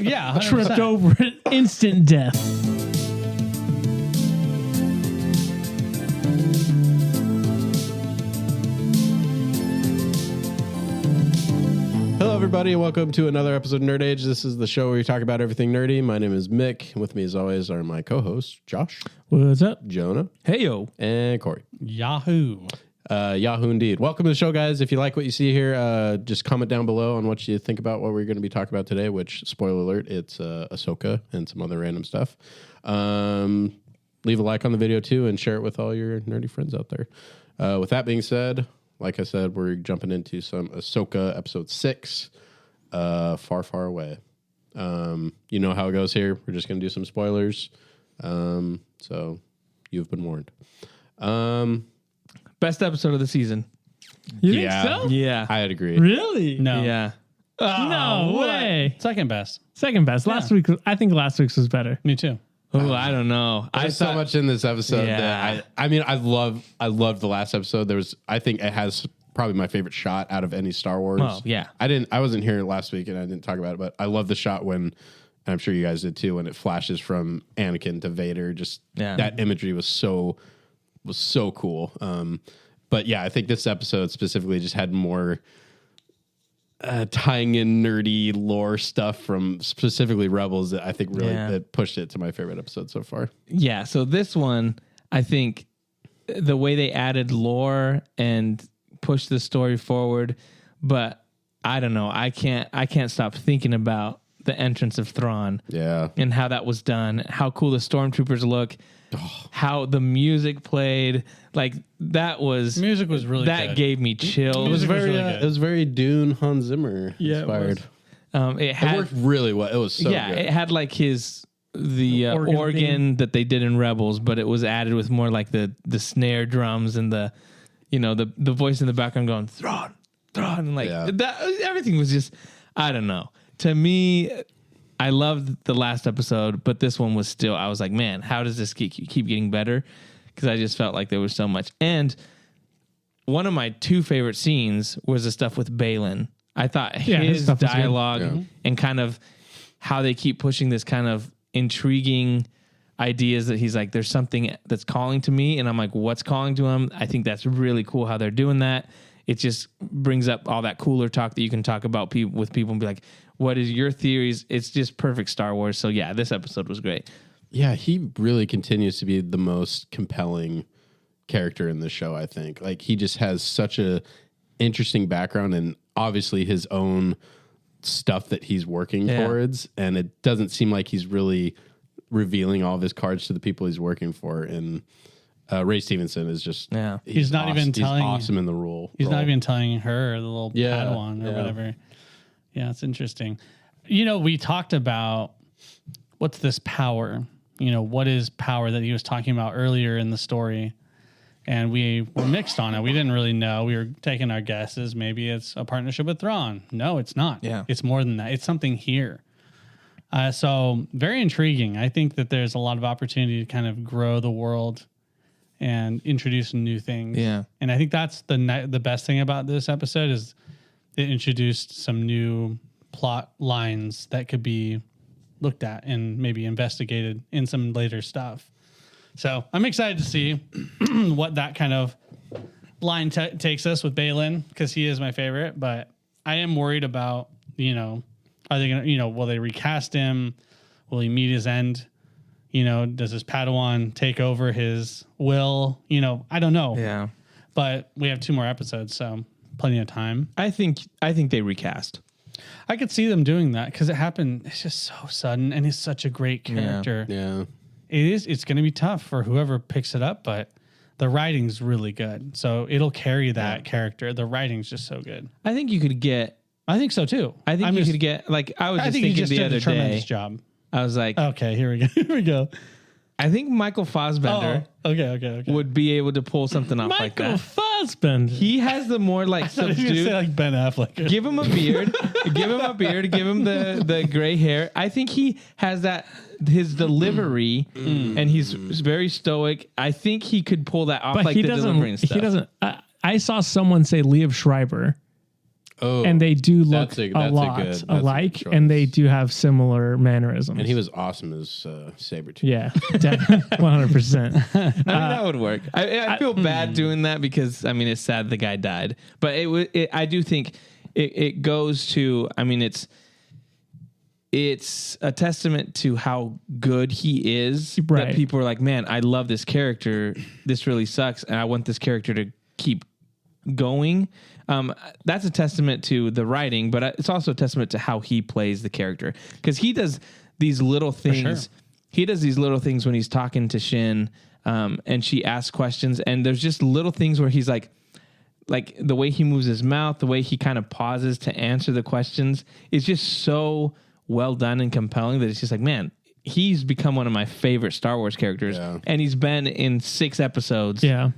Yeah, 100%. tripped over it, instant death. Hello, everybody, and welcome to another episode of Nerd Age. This is the show where we talk about everything nerdy. My name is Mick, and with me, as always, are my co-hosts, Josh, What's up? Jonah, Heyo. and Corey. Yahoo. Yahoo indeed. Welcome to the show, guys. If you like what you see here, just comment down below on what you think about what we're going to be talking about today, which, spoiler alert, it's Ahsoka and some other random stuff. Leave a like on the video, too, and share it with all your nerdy friends out there. With that being said, like I said, we're jumping into some Ahsoka episode 6, Far, Far Away. You know how it goes here. We're just going to do some spoilers. So you've been warned. Best episode of the season. You think so? Yeah. I'd agree. Really? No. Yeah. No way. Second best. Second best. Last week, I think last week's was better. Me too. Oh, I don't know. There's so much in this episode Yeah. that I loved the last episode. I think it has probably my favorite shot out of any Star Wars. Oh, yeah. I wasn't here last week and I didn't talk about it, but I love the shot when, and I'm sure you guys did too, when it flashes from Anakin to Vader. Just that imagery was so cool. But yeah, I think this episode specifically just had more tying in nerdy lore stuff from specifically Rebels that I think really that pushed it to my favorite episode so far. Yeah. So this one, I think the way they added lore and pushed the story forward, but I don't know. I can't stop thinking about the entrance of Thrawn. Yeah. And how that was done, how cool the stormtroopers look, how the music played. Like Music was really that good. gave me chills. It was very Dune Hans Zimmer inspired. It Worked really well. It was so good. It had like the organ that they did in Rebels, but it was added with more like the snare drums and the voice in the background going Thrawn, and like that. Everything was just, I don't know. To me, I loved the last episode, but this one was still. I was like, man, how does this keep getting better? Because I just felt like there was so much. And one of my two favorite scenes was the stuff with Balin. I thought his dialogue and kind of how they keep pushing this kind of intriguing ideas that he's like, there's something that's calling to me. And I'm like, what's calling to him? I think that's really cool how they're doing that. It just brings up all that cooler talk that you can talk about with people and be like, what is your theories? It's just perfect Star Wars. So yeah, this episode was great. Yeah, he really continues to be the most compelling character in the show, I think. Like, he just has such a interesting background and obviously his own stuff that he's working towards. And it doesn't seem like he's really revealing all of his cards to the people he's working for. And Ray Stevenson is just... Yeah. He's not even telling... He's awesome in the role. He's not even telling her, the little Padawan or whatever. Yeah, it's interesting. We talked about what's this power? What is power that he was talking about earlier in the story? And we were mixed on it. We didn't really know. We were taking our guesses. Maybe it's a partnership with Thrawn. No, it's not. Yeah. It's more than that. It's something here. So very intriguing. I think that there's a lot of opportunity to kind of grow the world and introduce new things. Yeah. And I think that's the best thing about this episode is it introduced some new plot lines that could be looked at and maybe investigated in some later stuff. So I'm excited to see what that kind of line takes us with Balin, because he is my favorite. But I am worried about, are they going to, will they recast him? Will he meet his end? Does his Padawan take over his will? I don't know. Yeah. But we have 2 more episodes, so plenty of time. I think they recast. I could see them doing that because it happened. It's just so sudden, and he's such a great character. Yeah. It's going to be tough for whoever picks it up, but the writing's really good. So it'll carry that character. The writing's just so good. I think you could get... I think so, too. I think you could get... Like, I was just thinking he just the did other a tremendous day. job. I was like... Okay, here we go. Here we go. I think Michael Fassbender Okay. would be able to pull something off like that. Michael Fassbender. He has the more like I was going to say subdued... like Ben Affleck. Give him a beard. Give him a beard. Give him the gray hair. I think he has that... His delivery, and he's very stoic. I think he could pull that off, but like he the doesn't. delivery and stuff. He doesn't. I saw someone say Liev Schreiber. Oh, and they do look that's a lot good alike, choice. and they do have similar mannerisms. And he was awesome as Sabretooth. yeah, 100%. I mean, that would work. I feel bad doing that because I mean it's sad the guy died, but I do think it goes to. I mean, it's a testament to how good he is. Right. That people are like, man, I love this character. This really sucks, and I want this character to keep going. That's a testament to the writing, but it's also a testament to how he plays the character because he does these little things. Sure. He does these little things when he's talking to Shin, and she asks questions, and there's just little things where he's like the way he moves his mouth, the way he kind of pauses to answer the questions is just so well done and compelling that it's just like, man, he's become one of my favorite Star Wars characters, and he's been in 6 episodes. Yeah.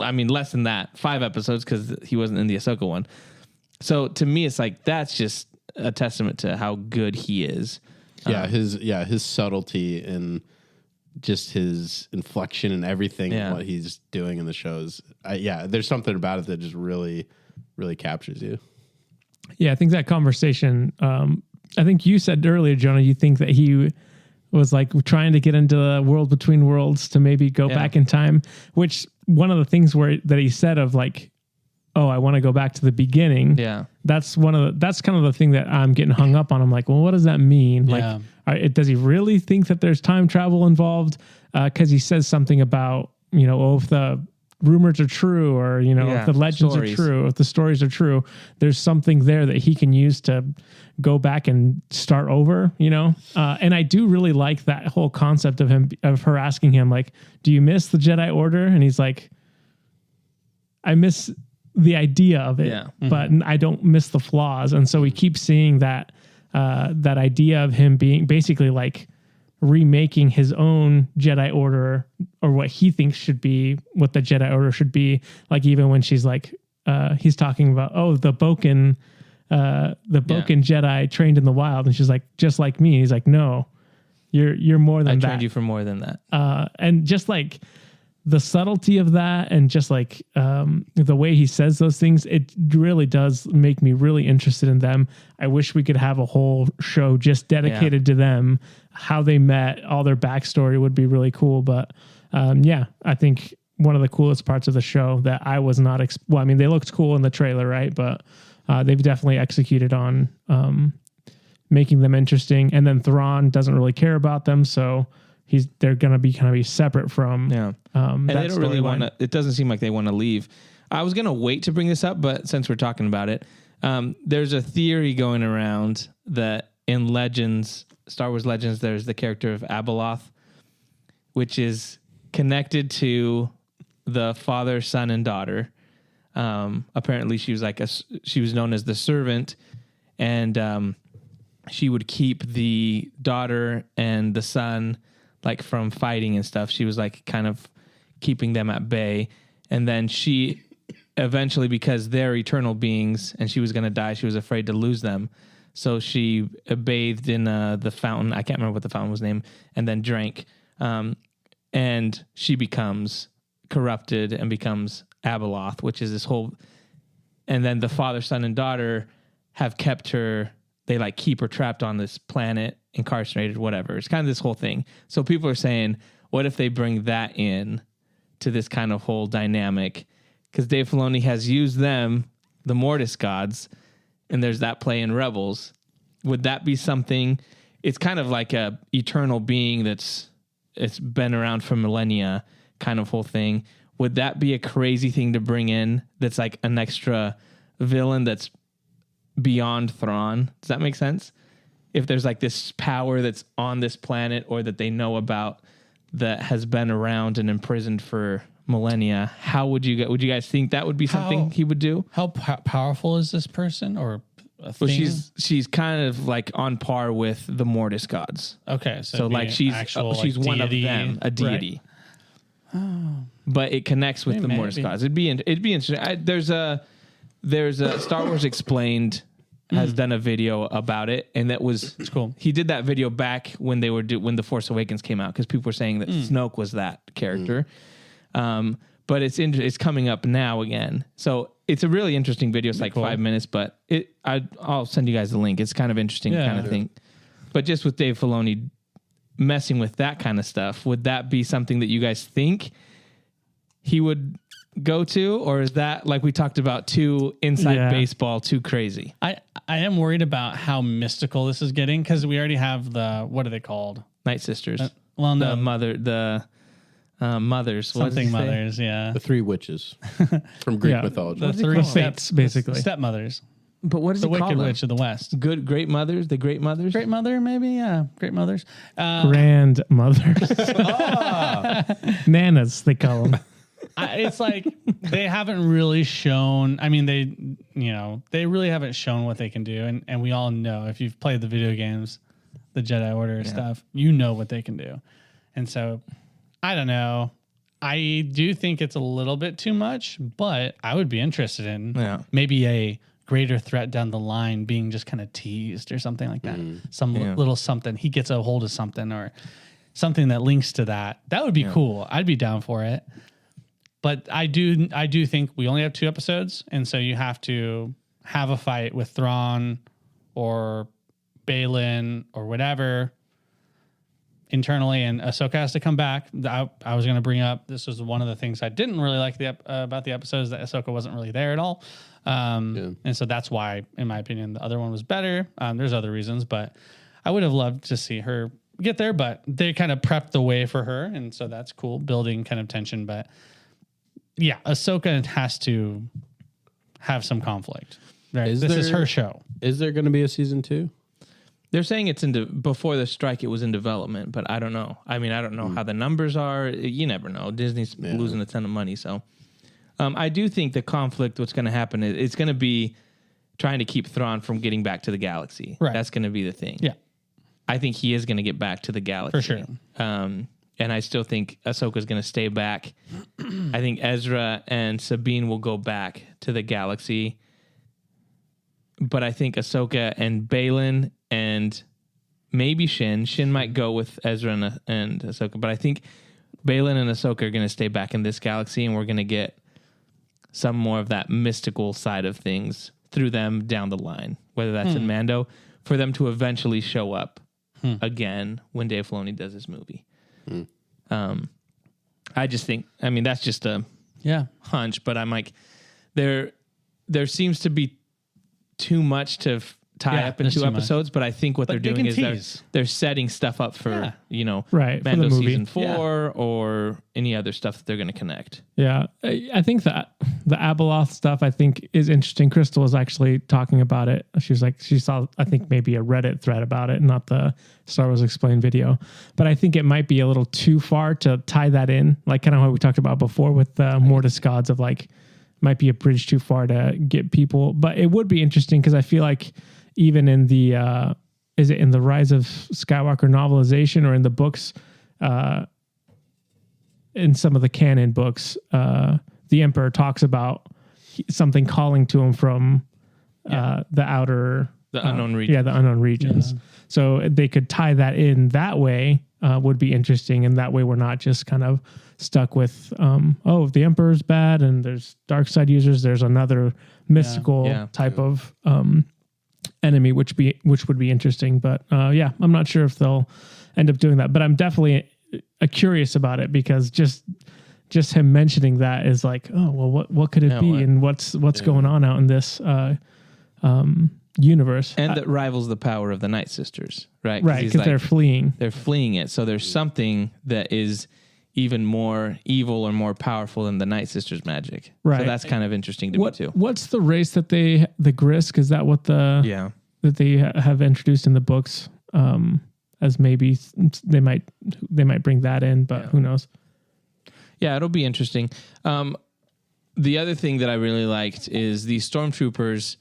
I mean, less than that, 5 episodes because he wasn't in the Ahsoka one. So to me, it's like that's just a testament to how good he is. His subtlety and just his inflection and everything, and what he's doing in the shows. There's something about it that just really, really captures you. Yeah, I think that conversation. I think you said earlier, Jonah, you think that he was like trying to get into the world between worlds to maybe go back in time, which one of the things that he said of like, oh, I want to go back to the beginning. Yeah. That's kind of the thing that I'm getting hung up on. I'm like, well, what does that mean? Yeah. Like, does he really think that there's time travel involved? Cause he says something about, if the rumors are true or, if the legends are true, if the stories are true, there's something there that he can use to go back and start over, and I do really like that whole concept of her asking him, like, do you miss the Jedi Order? And he's like, I miss the idea of it, but I don't miss the flaws. And so we keep seeing that idea of him being basically like remaking his own Jedi Order or what he thinks should be what the Jedi Order should be. Like even when she's like, he's talking about, the Boken Jedi trained in the wild. And she's like, just like me. He's like, no, you're more than that. I trained you for more than that. And just like the subtlety of that and just like the way he says those things, it really does make me really interested in them. I wish we could have a whole show just dedicated to them, how they met, all their backstory would be really cool. But I think one of the coolest parts of the show that I was not, they looked cool in the trailer, right? But they've definitely executed on making them interesting. And then Thrawn doesn't really care about them, so they're going to be separate from. Yeah, and they don't really want to. It doesn't seem like they want to leave. I was going to wait to bring this up, but since we're talking about it, there's a theory going around that in Legends, Star Wars Legends, there's the character of Abeloth, which is connected to the father, son, and daughter. Apparently, she was known as the servant, and she would keep the daughter and the son like from fighting and stuff. She was like kind of keeping them at bay, and then she eventually, because they're eternal beings and she was going to die, she was afraid to lose them, so she bathed in the fountain. I can't remember what the fountain was named, and then drank, and she becomes corrupted and becomes Abeloth, which is this whole. And then the father, son, and daughter have kept her. They like keep her trapped on this planet, incarcerated, whatever. It's kind of this whole thing. So people are saying, what if they bring that in to this kind of whole dynamic? Because Dave Filoni has used them, the Mortis gods, and there's that play in Rebels. Would that be something? It's kind of like a eternal being it's been around for millennia kind of whole thing. Would that be a crazy thing to bring in that's like an extra villain that's beyond Thrawn? Does that make sense? If there's like this power that's on this planet or that they know about that has been around and imprisoned for millennia, how would you guys think that would be something he would do? How powerful is this person or a thing? Well, she's kind of like on par with the Mortis gods. Okay, so like she's one of them, a deity. Right. Oh. But it connects with the Mortis gods. It'd be interesting. There's a Star Wars Explained has done a video about it, and it's cool. He did that video back when when The Force Awakens came out, because people were saying that Snoke was that character. But it's coming up now again. So it's a really interesting video. It's like 5 minutes, but I'll send you guys the link. It's kind of interesting kind of thing. But just with Dave Filoni messing with that kind of stuff, would that be something that you guys think he would go to, or is that, like we talked about, too inside baseball, too crazy? I am worried about how mystical this is getting, because we already have what are they called? Night Sisters. Well, no. Mothers. Something mothers, yeah. The three witches from Greek mythology. The three saints, basically. Stepmothers. But what is the Wicked call Witch of the West? Great mothers? The great mothers? Great mother, maybe, yeah. Great mothers. Grandmothers. Nanas, they call them. It's like they haven't really shown. I mean, they really haven't shown what they can do, and we all know, if you've played the video games, the Jedi Order stuff, you know what they can do. And so, I don't know. I do think it's a little bit too much, but I would be interested in maybe a greater threat down the line being just kind of teased or something like that. Some little something. He gets a hold of something or something that links to that. That would be cool. I'd be down for it. But I do think we only have 2 episodes, and so you have to have a fight with Thrawn or Balin or whatever internally, and Ahsoka has to come back. I was going to bring up, this was one of the things I didn't really like about the episodes, that Ahsoka wasn't really there at all. And so that's why, in my opinion, the other one was better. There's other reasons, but I would have loved to see her get there, but they kind of prepped the way for her, and so that's cool, building kind of tension. But yeah, Ahsoka has to have some conflict. Right? This is her show. Is there going to be a season 2? They're saying it's before the strike, it was in development, but I don't know. I mean, I don't know how the numbers are. You never know. Disney's losing a ton of money. So I do think the conflict, what's going to happen, it's going to be trying to keep Thrawn from getting back to the galaxy. Right. That's going to be the thing. Yeah. I think he is going to get back to the galaxy. For sure. And I still think Ahsoka's going to stay back. I think Ezra and Sabine will go back to the galaxy. But I think Ahsoka and Balin and maybe Shin might go with Ezra and Ahsoka. But I think Balin and Ahsoka are going to stay back in this galaxy, and we're going to get some more of that mystical side of things through them down the line, whether that's in Mando, for them to eventually show up again when Dave Filoni does his movie. I just think, I mean, that's just a hunch, but I'm like, there seems to be too much to tie up in 2 episodes, but I think what they're doing is they're setting stuff up for, Mando season 4 or any other stuff that they're going to connect. Yeah. I think that the Abeloth stuff, I think, is interesting. Crystal was actually talking about it. She was like, she saw, I think, maybe a Reddit thread about it, not the Star Wars Explained video. But I think it might be a little too far to tie that in, like kind of what we talked about before with Mortis Gods, of like, might be a bridge too far to get people. But it would be interesting, because I feel like even in the is it in the Rise of Skywalker novelization or in the books, in some of the canon books, the Emperor talks about something calling to him from the unknown regions. Yeah, the unknown regions. Yeah. So they could tie that in that way, would be interesting. And that way we're not just kind of stuck with, the Emperor's bad and there's dark side users. There's another mystical type of enemy, which would be interesting. But I'm not sure if they'll end up doing that. But I'm definitely curious about it, because just him mentioning that is like, oh well, what could it be, and what's going on out in this universe, and that rivals the power of the Night Sisters, right? Right, because they're fleeing it. So there's something that is even more evil or more powerful than the Night Sisters' magic. Right. So that's kind of interesting to me too. What's the race that the Grisk? Is that what that they have introduced in the books? As maybe they might bring that in, but who knows? Yeah, it'll be interesting. The other thing that I really liked is the stormtroopers.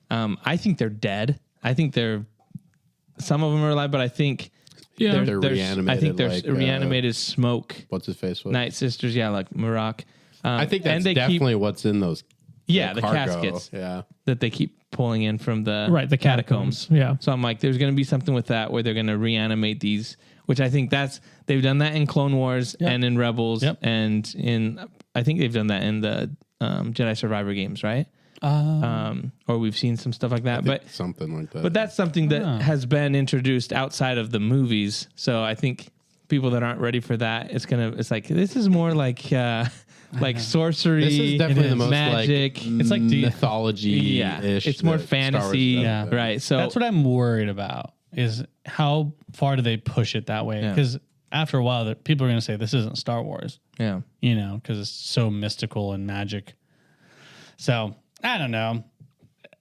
I think they're dead. I think some of them are alive, but I think they're reanimated. I think they're reanimated smoke. What's his face? Night Sisters, like Marak. I think that's definitely what's in those. Yeah, the caskets. Yeah, that they keep pulling in from the catacombs. Yeah. So I'm like, there's going to be something with that where they're going to reanimate these, which I think they've done that in Clone Wars and in Rebels and I think they've done that in the Jedi Survivor games, right? Or we've seen some stuff like that, but something like that. But that's something that has been introduced outside of the movies. So I think people that aren't ready for that, it's like this is more like sorcery. This is definitely the most magic. It's like mythology. It's more fantasy, right? So that's what I'm worried about. Is how far do they push it that way? Because after a while, people are going to say this isn't Star Wars. Yeah, because it's so mystical and magic. So I don't know.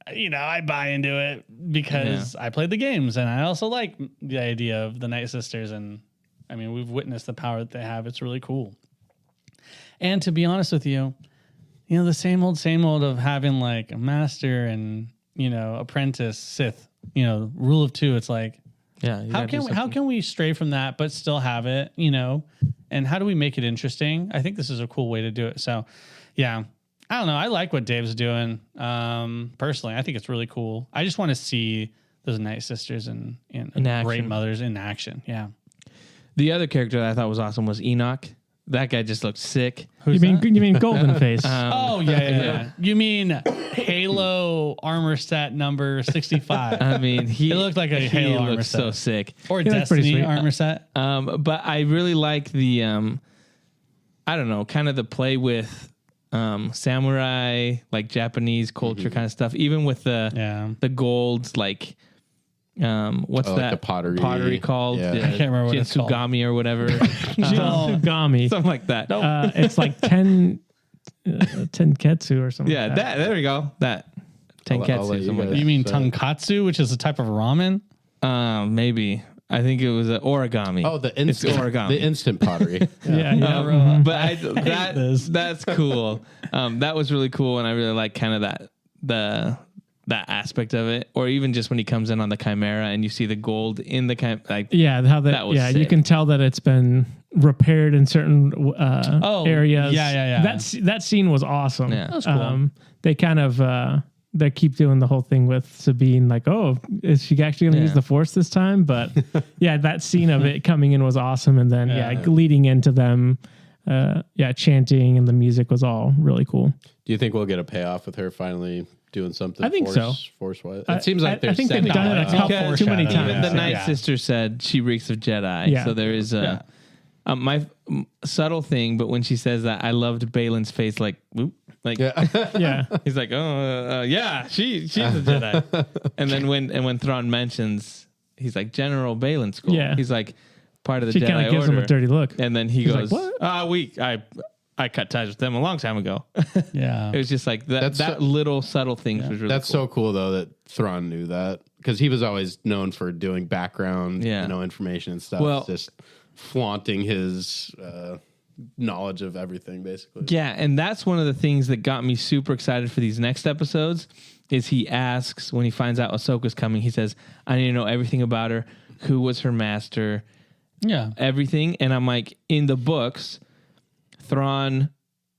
I buy into it because I played the games and I also like the idea of the Night Sisters. And I mean, we've witnessed the power that they have. It's really cool. And to be honest with you, the same old of having like a master and, apprentice Sith, rule of two. It's like, how can we stray from that, but still have it, and how do we make it interesting? I think this is a cool way to do it. So yeah. I don't know. I like what Dave's doing. Personally, I think it's really cool. I just want to see those Night Sisters and Great Mothers in action. Yeah. The other character that I thought was awesome was Enoch. That guy just looked sick. You mean Golden Face? Yeah. You mean Halo armor set number 65? I mean, he looked like a Halo armor set. So sick. Or Destiny armor set. But I really like the I don't know, kind of the play with samurai, like Japanese culture kind of stuff, even with the gold, like what's that the pottery called? I can't remember what it's called. Jinsugami or whatever. Jinsugami. Something like that. It's like tenketsu or something. Yeah, there we go. That tenketsu. You mean tonkatsu, which is a type of ramen? Maybe. I think it was origami. Oh, the instant pottery. But that's cool. That was really cool, and I really like kind of that aspect of it. Or even just when he comes in on the Chimera and you see the gold in the that was sick. You can tell that it's been repaired in certain areas. That scene was awesome. Yeah, that was cool. They kind of. They keep doing the whole thing with Sabine, like, oh, is she actually going to use the Force this time? But that scene of it coming in was awesome. And then, leading into them, chanting and the music was all really cool. Do you think we'll get a payoff with her finally doing something? I think so. Force-wise? It seems like I think they've done it a couple too many times. Even the Night Sister said she reeks of Jedi. Yeah. So there is my subtle thing, but when she says that, I loved Balin's face, like, whoop. Like, he's like, she's a Jedi. And then when Thrawn mentions, he's like, General Balin School. Yeah. He's like, part of the Jedi Order. She kind of gives him a dirty look. And then he goes, like, I cut ties with them a long time ago. Yeah. It was just like that little subtle things was really That's cool. so cool, though, that Thrawn knew that. Because he was always known for doing background, information and stuff. Well, just flaunting his knowledge of everything, basically. Yeah, and that's one of the things that got me super excited for these next episodes is he asks, when he finds out Ahsoka's coming, he says, I need to know everything about her, who was her master, everything. And I'm like, in the books, Thrawn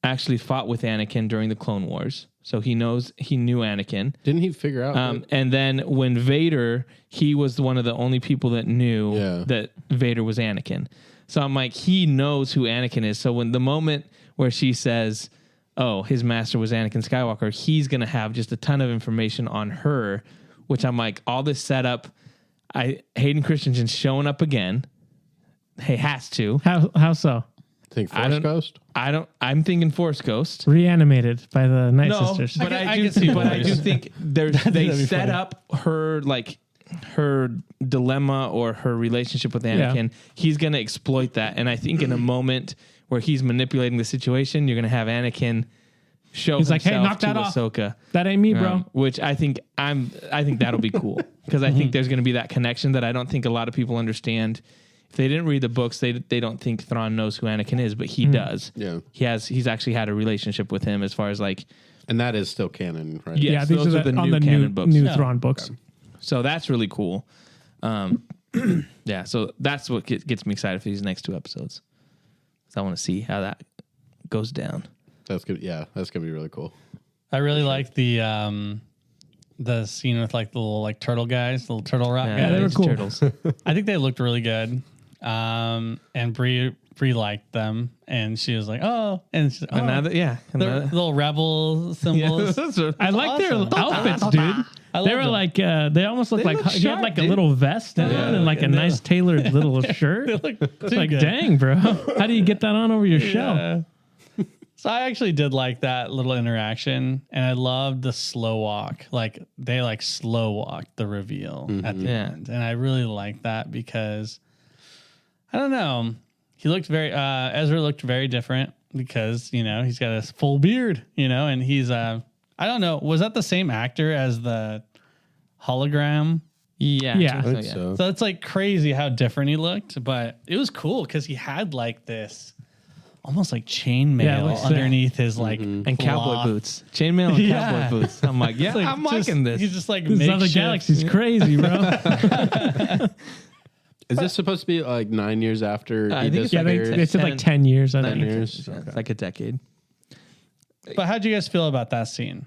actually fought with Anakin during the Clone Wars. So he knew Anakin. Didn't he figure out? And then when Vader, he was one of the only people that knew that Vader was Anakin. So I'm like, he knows who Anakin is. So when the moment where she says, oh, his master was Anakin Skywalker, he's going to have just a ton of information on her, which I'm like, all this setup, Hayden Christensen's showing up again. He has to. How so? Think Force Ghost? I'm thinking Force Ghost. Reanimated by the Night Sisters. But I do think they set up her, like, her dilemma or her relationship with Anakin. He's going to exploit that. And I think in a moment where he's manipulating the situation, you're going to have Anakin show himself like, hey, knock that to off. Ahsoka. That ain't me, bro. Which I think that'll be cool because I think there's going to be that connection that I don't think a lot of people understand. If they didn't read the books, they don't think Thrawn knows who Anakin is, but he does. Yeah. He's actually had a relationship with him as far as like, and that is still canon, right? Yes, these are the new canon books. New Thrawn books. Okay. So that's really cool. So that's what gets me excited for these next two episodes. So I want to see how that goes down. That's good. Yeah, that's gonna be really cool. I really like the scene with like the little like turtle guys, the little turtle rock guys. They were cool. Turtles. I think they looked really good. And Brie liked them, and she was like, "Oh," and she's like, "Oh, another little rebel symbols." I like their outfits, dude. They were like they almost looked like you had like a little vest on and like a nice tailored little shirt. It's like, dang, bro, how do you get that on over your shell? So I actually did like that little interaction, and I loved the slow walk. Like they like slow walked the reveal at the end, and I really liked that because I don't know. He looked Ezra looked very different because, he's got a full beard, and he's, I don't know. Was that the same actor as the hologram? Yeah. I think so. So it's like crazy how different he looked, but it was cool because he had like this almost like chainmail underneath his like and cowboy boots, chainmail and cowboy boots. I'm like, I'm liking this. He's just like this other galaxy's crazy, bro. Is this supposed to be like 9 years after he disappeared? They said like 10 years. I 10 think. years. It's like a decade. But how'd you guys feel about that scene?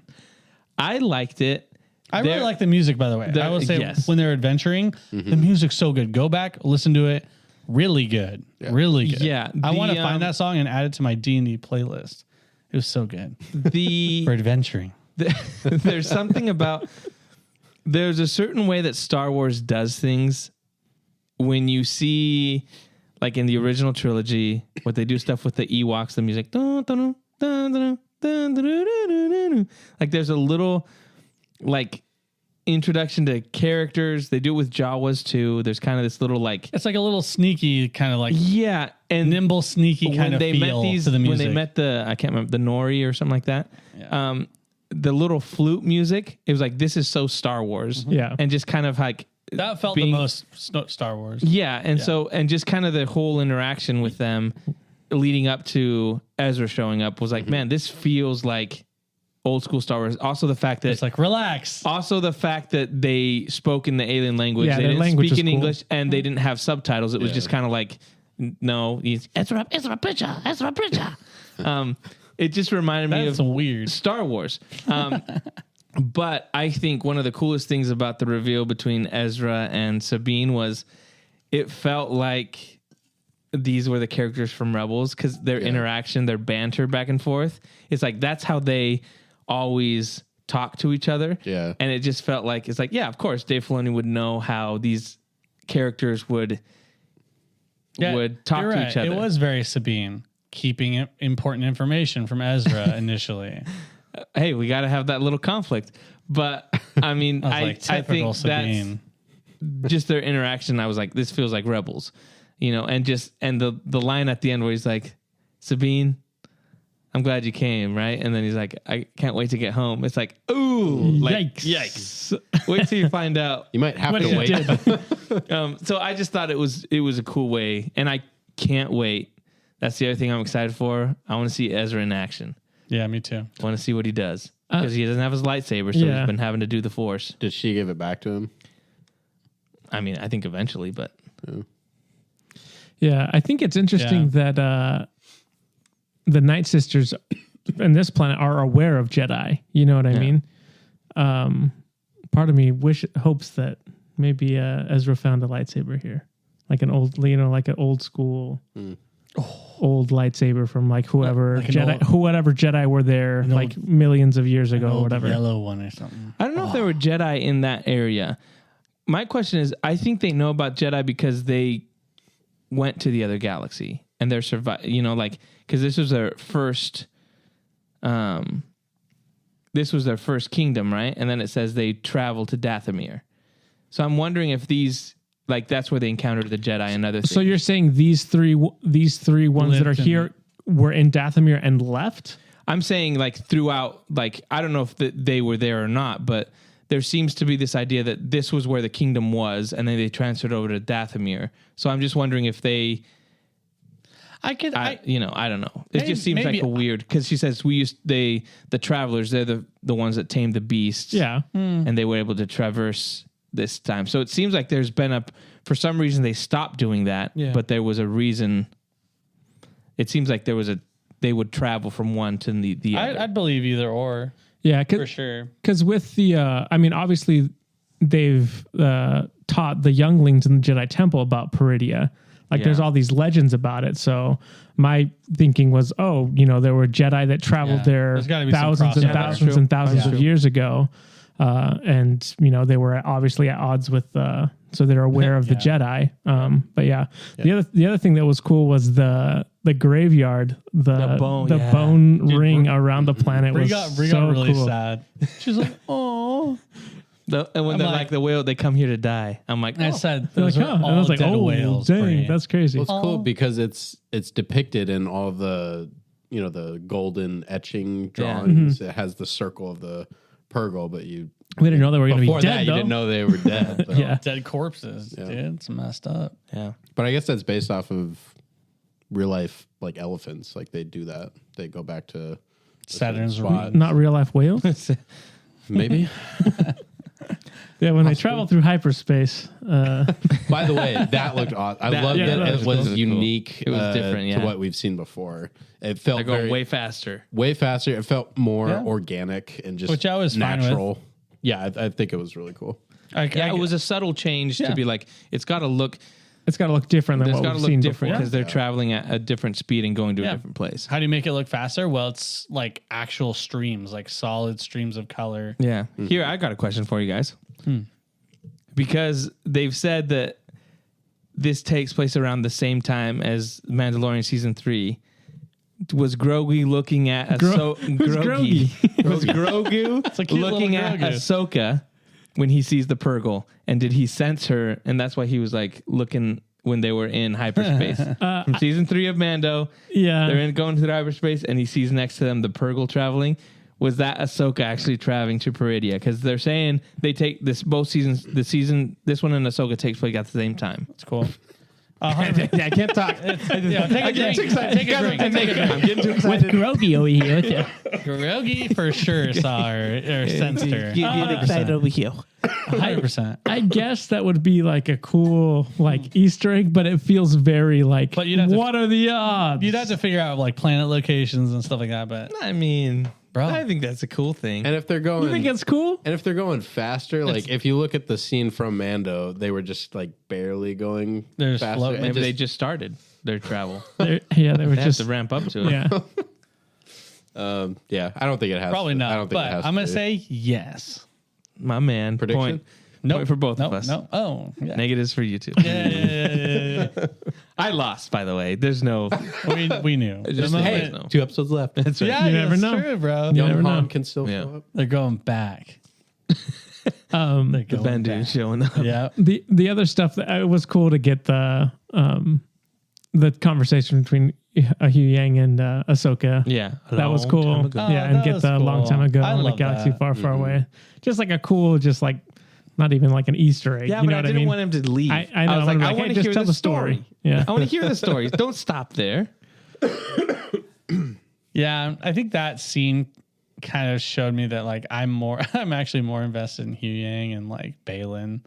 I liked it. I really like the music, by the way. I will say when they're adventuring, the music's so good. Go back, listen to it. Really good. Yeah. Really good. Yeah. I want to find that song and add it to my D&D playlist. It was so good. For adventuring. There's something about... There's a certain way that Star Wars does things. When you see, like in the original trilogy, what they do stuff with the Ewoks, the music, like there's a little like introduction to characters. They do it with Jawas too. There's kind of this little like it's like a little sneaky kind of like and nimble sneaky kind of feel to the music. When they met I can't remember, the Nori or something like that. Yeah. The little flute music, it was like, this is so Star Wars. Yeah. And just kind of like that felt the most Star Wars. Yeah, and so just kind of the whole interaction with them leading up to Ezra showing up was like, man, this feels like old school Star Wars. Also the fact that it's like relax. Also the fact that they spoke in the alien language. Yeah, they didn't speak in cool. English and they didn't have subtitles. It was just kind of like, no, Ezra Bridger. It just reminded me of weird Star Wars. But I think one of the coolest things about the reveal between Ezra and Sabine was it felt like these were the characters from Rebels because their interaction, their banter back and forth, it's like that's how they always talk to each other. Yeah. And it just felt like, it's like, of course, Dave Filoni would know how these characters would talk to each other. It was very Sabine, keeping important information from Ezra initially. Hey, we got to have that little conflict. But I mean, I think Sabine. That's just their interaction. I was like, this feels like Rebels, and the line at the end where he's like, Sabine, I'm glad you came. Right. And then he's like, I can't wait to get home. It's like, ooh, yikes. Wait till you find out. You might have to wait. So I just thought it was a cool way, and I can't wait. That's the other thing I'm excited for. I want to see Ezra in action. Yeah, me too. I want to see what he does because he doesn't have his lightsaber, so he's been having to do the Force. Did she give it back to him? I mean, I think eventually, but I think it's interesting that the Night Sisters in this planet are aware of Jedi. You know what I mean? Part of me hopes that maybe Ezra found a lightsaber here, like an old, like an old school. Old lightsaber from like whoever Jedi were there like millions of years ago or whatever. Yellow one or something. I don't know if there were Jedi in that area. My question is, I think they know about Jedi because they went to the other galaxy and they're because this was their first kingdom, right? And then it says they traveled to Dathomir. So I'm wondering if these that's where they encountered the Jedi and other things. So you're saying these three ones that are here were in Dathomir and left? I'm saying throughout, I don't know if they were there or not, but there seems to be this idea that this was where the kingdom was, and then they transferred over to Dathomir. So I'm just wondering if they... I don't know. It just seems like a weird... Because she says the travelers, they're the ones that tamed the beasts. Yeah. And they were able to traverse this time. So it seems like there's been for some reason they stopped doing that, but there was a reason. It seems like they would travel from one to the other. I'd believe either or. Yeah, for sure. Because with the, obviously they've taught the younglings in the Jedi Temple about Peridia. Like there's all these legends about it. So my thinking was, there were Jedi that traveled there thousands and thousands and thousands of years ago. And they were obviously at odds with, so they're aware of the Jedi. The other thing that was cool was the graveyard, the bone ring around the planet was got really cool. Sad. She's like, oh. And when they're like the whale, they come here to die. I'm like, I said, like, and I was like, whales. Dang, that's crazy. Well, it's cool because it's depicted in all the the golden etching drawings. It has the circle of the Purgle, but we didn't know they were going to be dead. That, you didn't know they were dead. But. Dead corpses, dude. It's messed up. Yeah, but I guess that's based off of real life, like elephants. Like they do that. They go back to Saturn's spot. Not real life whales. Maybe. Yeah, when they travel through hyperspace. By the way, that looked awesome. I loved that it was unique. Cool. It was different to what we've seen before. It felt way faster. Way faster. It felt more organic and just which I was natural. Yeah, I think it was really cool. It was a subtle change to be like, it's got to look different than what we've seen before. Because they're traveling at a different speed and going to a different place. How do you make it look faster? Well, it's like actual streams, like solid streams of color. Yeah. Here, I got a question for you guys. Because they've said that this takes place around the same time as Mandalorian Season 3. Was Grogu looking at Grogu? Was Grogu looking at Ahsoka when he sees the Purgle? And did he sense her? And that's why he was like looking when they were in hyperspace. From Season 3 of Mando, they're going through hyperspace, and he sees next to them the Purgle traveling. Was that Ahsoka actually traveling to Peridia? Because they're saying they take both seasons. This one and Ahsoka takes place at the same time. That's cool. I can't talk. I'm getting too excited. With Grogi over here. Grogi for sure saw her or sensed her. Get excited over here. 100%. I guess that would be like a cool Easter egg, but it feels very like, what are the odds? You'd have to figure out like planet locations and stuff like that. But I mean, bro, I think that's a cool thing. And if they're going, you think it's cool? And if they're going faster, like if you look at the scene from Mando, they were just like barely going faster. Maybe they just started their travel. They were just have to ramp up to it. Yeah. I don't think it has. Probably not. I don't think it has. I'm gonna say yes. My man. Prediction? Point for both of us. No. Oh, yeah. Negatives for you two. Yeah. I lost, by the way. There's no. We knew. Hey, 2 episodes left. That's right. Yeah, you never know, true, bro. You never know. Can still show up. They're going back. The Bendu showing up. Yeah. The other stuff that it was cool to get the conversation between Hugh Yang and Ahsoka. Yeah, that was cool. And get the long time ago in a galaxy far, far away. Just like a cool, just like not even like an Easter egg. Yeah, you but know I what didn't mean? want him to leave. I know. I want to tell the story. Yeah, I want to hear the story. Don't stop there. Yeah, I think that scene kind of showed me that like I'm actually more invested in Hugh Yang and like Balin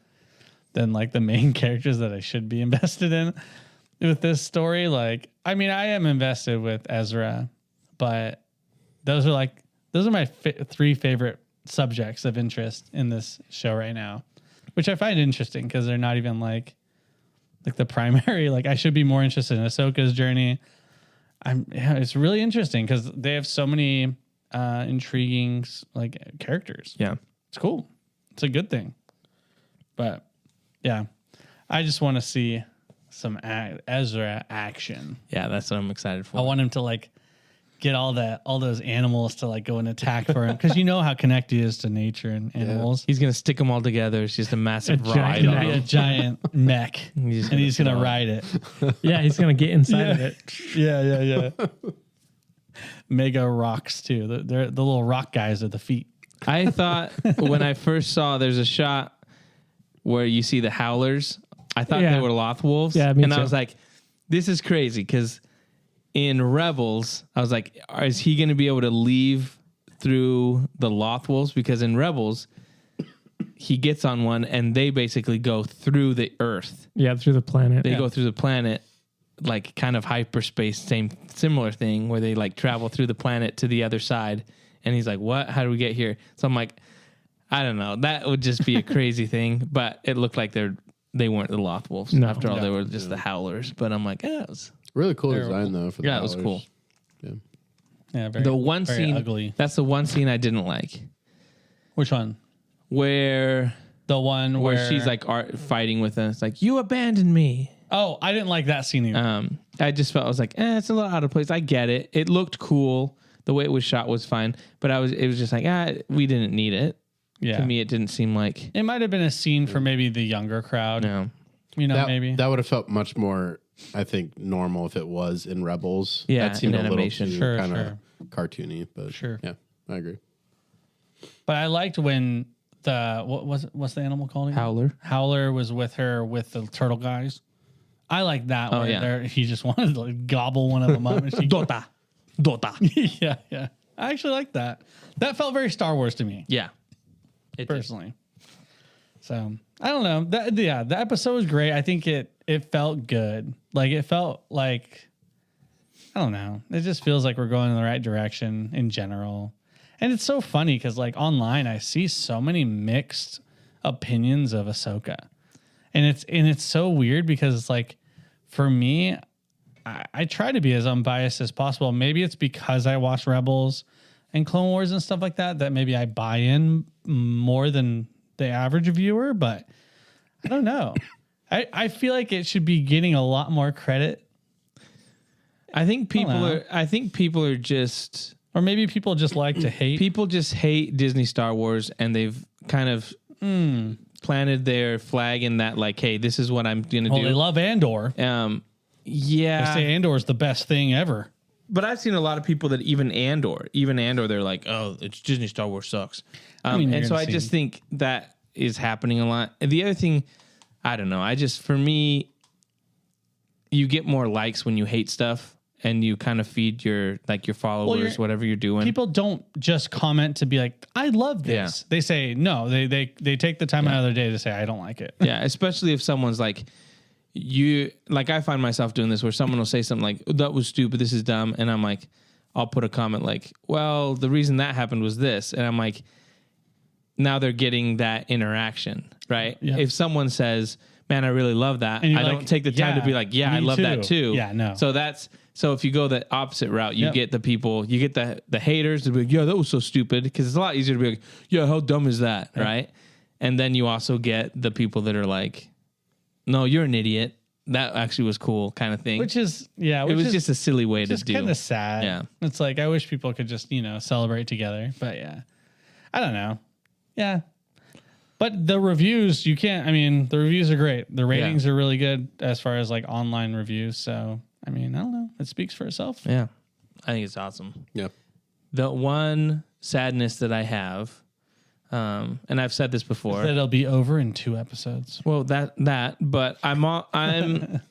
than like the main characters that I should be invested in with this story. Like, I mean, I am invested with Ezra, but those are my 3 favorite subjects of interest in this show right now, which I find interesting because they're not even like the primary. Like, I should be more interested in Ahsoka's journey. It's really interesting because they have so many intriguing like characters. Yeah, it's cool. It's a good thing. But yeah, I just want to see some Ezra action. Yeah, that's what I'm excited for. I want him to like get all those animals to like go and attack for him because you know how connected he is to nature and animals. He's gonna stick them all together. It's just a massive ride. It's gonna be a giant mech, and he's gonna ride it. Yeah, he's gonna get inside of it. Yeah. Mega rocks too. They're the little rock guys at the feet. I thought when I first saw there's a shot where you see the howlers. I thought they were Loth wolves. Yeah, me too. I was like, this is crazy because in Rebels, I was like, is he going to be able to leave through the Loth wolves? Because in Rebels, he gets on one and they basically go through the Earth. Yeah, through the planet. They go through the planet, like kind of hyperspace, similar thing where they like travel through the planet to the other side. And he's like, what? How do we get here? So I'm like, I don't know. That would just be a crazy thing. But it looked like they're they weren't the Lothwolves. No. After all, they were just the Howlers. But I'm like, it was really cool design though. For the it was Howlers. cool. Yeah, very, The one very scene, ugly. that's the one scene I didn't like, Which one? where The one where she's like fighting with us, like, you abandoned me. Oh, I didn't like that scene either. I just felt, I was like, it's a little out of place. I get it. It looked cool. The way it was shot was fine, but it was just like, we didn't need it. Yeah. To me, it didn't seem like It might have been a scene for maybe the younger crowd. no. You know, maybe. That would have felt much more, I think, normal if it was in Rebels. Yeah, that seemed in a little animation. too Sure, kind of sure. cartoony, but Sure. yeah, I agree. But I liked when what's the animal called again? Howler. Howler was with her with the turtle guys. I like that Oh, where yeah. he just wanted to like, gobble one of them up. And she, Dota. yeah, yeah. I actually like that. That felt very Star Wars to me, Yeah. It did. personally. So I don't know. The episode was great. I think it felt good. Like it felt like, I don't know. It just feels like we're going in the right direction in general. And it's so funny because like online I see so many mixed opinions of Ahsoka. And it's so weird because it's like, for me, I try to be as unbiased as possible. Maybe it's because I watch Rebels and Clone Wars and stuff like that maybe I buy in more than the average viewer, but I don't know. I feel like it should be getting a lot more credit. I think people are just, Or maybe people just like to hate. people just hate Disney Star Wars, and they've kind of planted their flag in that, like, hey, this is what I'm gonna Well, do. they love Andor. They Yeah, say Andor is the best thing ever. but I've seen a lot of people that even Andor, they're like, oh, it's Disney Star Wars sucks. mean, you're And so gonna I see- just think that is happening a lot. And the other thing, I don't know. For me, you get more likes when you hate stuff, and you kind of feed your followers whatever you're doing. People don't just comment to be like, I love this. Yeah. They say no. They take the time out of their day to say, I don't like it. Yeah, especially if someone's like, I find myself doing this where someone will say something like, that was stupid, this is dumb. And I'm like, I'll put a comment like, well, the reason that happened was this. And I'm like, now they're getting that interaction, right? Yeah. If someone says, man, I really love that, And I you're don't like, take the time yeah, to be like, yeah, I me love that too. too. Yeah, no. So if you go the opposite route, you Yep. get the people, you get the haters to be like, yeah, that was so stupid. Because it's a lot easier to be like, yeah, how dumb is that, right? And then you also get the people that are like, no, you're an idiot. That actually was cool, kind of thing. Which is it was just a silly way to just do. kind of sad. Yeah. It's like, I wish people could just, celebrate together. But yeah, I don't know. Yeah. But the reviews, the reviews are great. The ratings are really good as far as like online reviews. So, I don't know. It speaks for itself. Yeah, I think it's awesome. Yeah. The one sadness that I have, and I've said this before, That it'll be over in 2 episodes. well, but I'm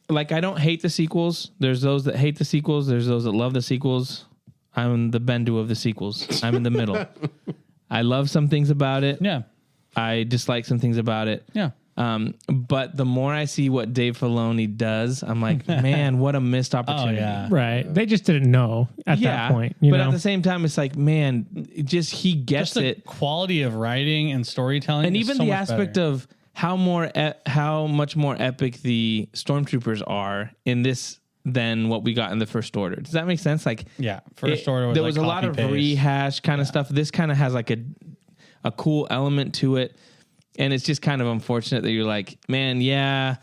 like, I don't hate the sequels. There's those that hate the sequels. There's those that love the sequels. I'm the Bendu of the sequels. I'm in the middle. I love some things about it. Yeah. I dislike some things about it. Yeah. But the more I see what Dave Filoni does, I'm like, man, what a missed opportunity. yeah. Right. They just didn't know at that point. But at the same time, it's like, man, he gets Just the it. quality of writing and storytelling. And is even so the much aspect better. of how much more epic the stormtroopers are in this than what we got in the First Order. Does that make sense? Like, Yeah. First Order was there like was a lot of copy-paste. rehash kind of stuff. This kind of has like a cool element to it. And it's just kind of unfortunate that you're like, man, yeah,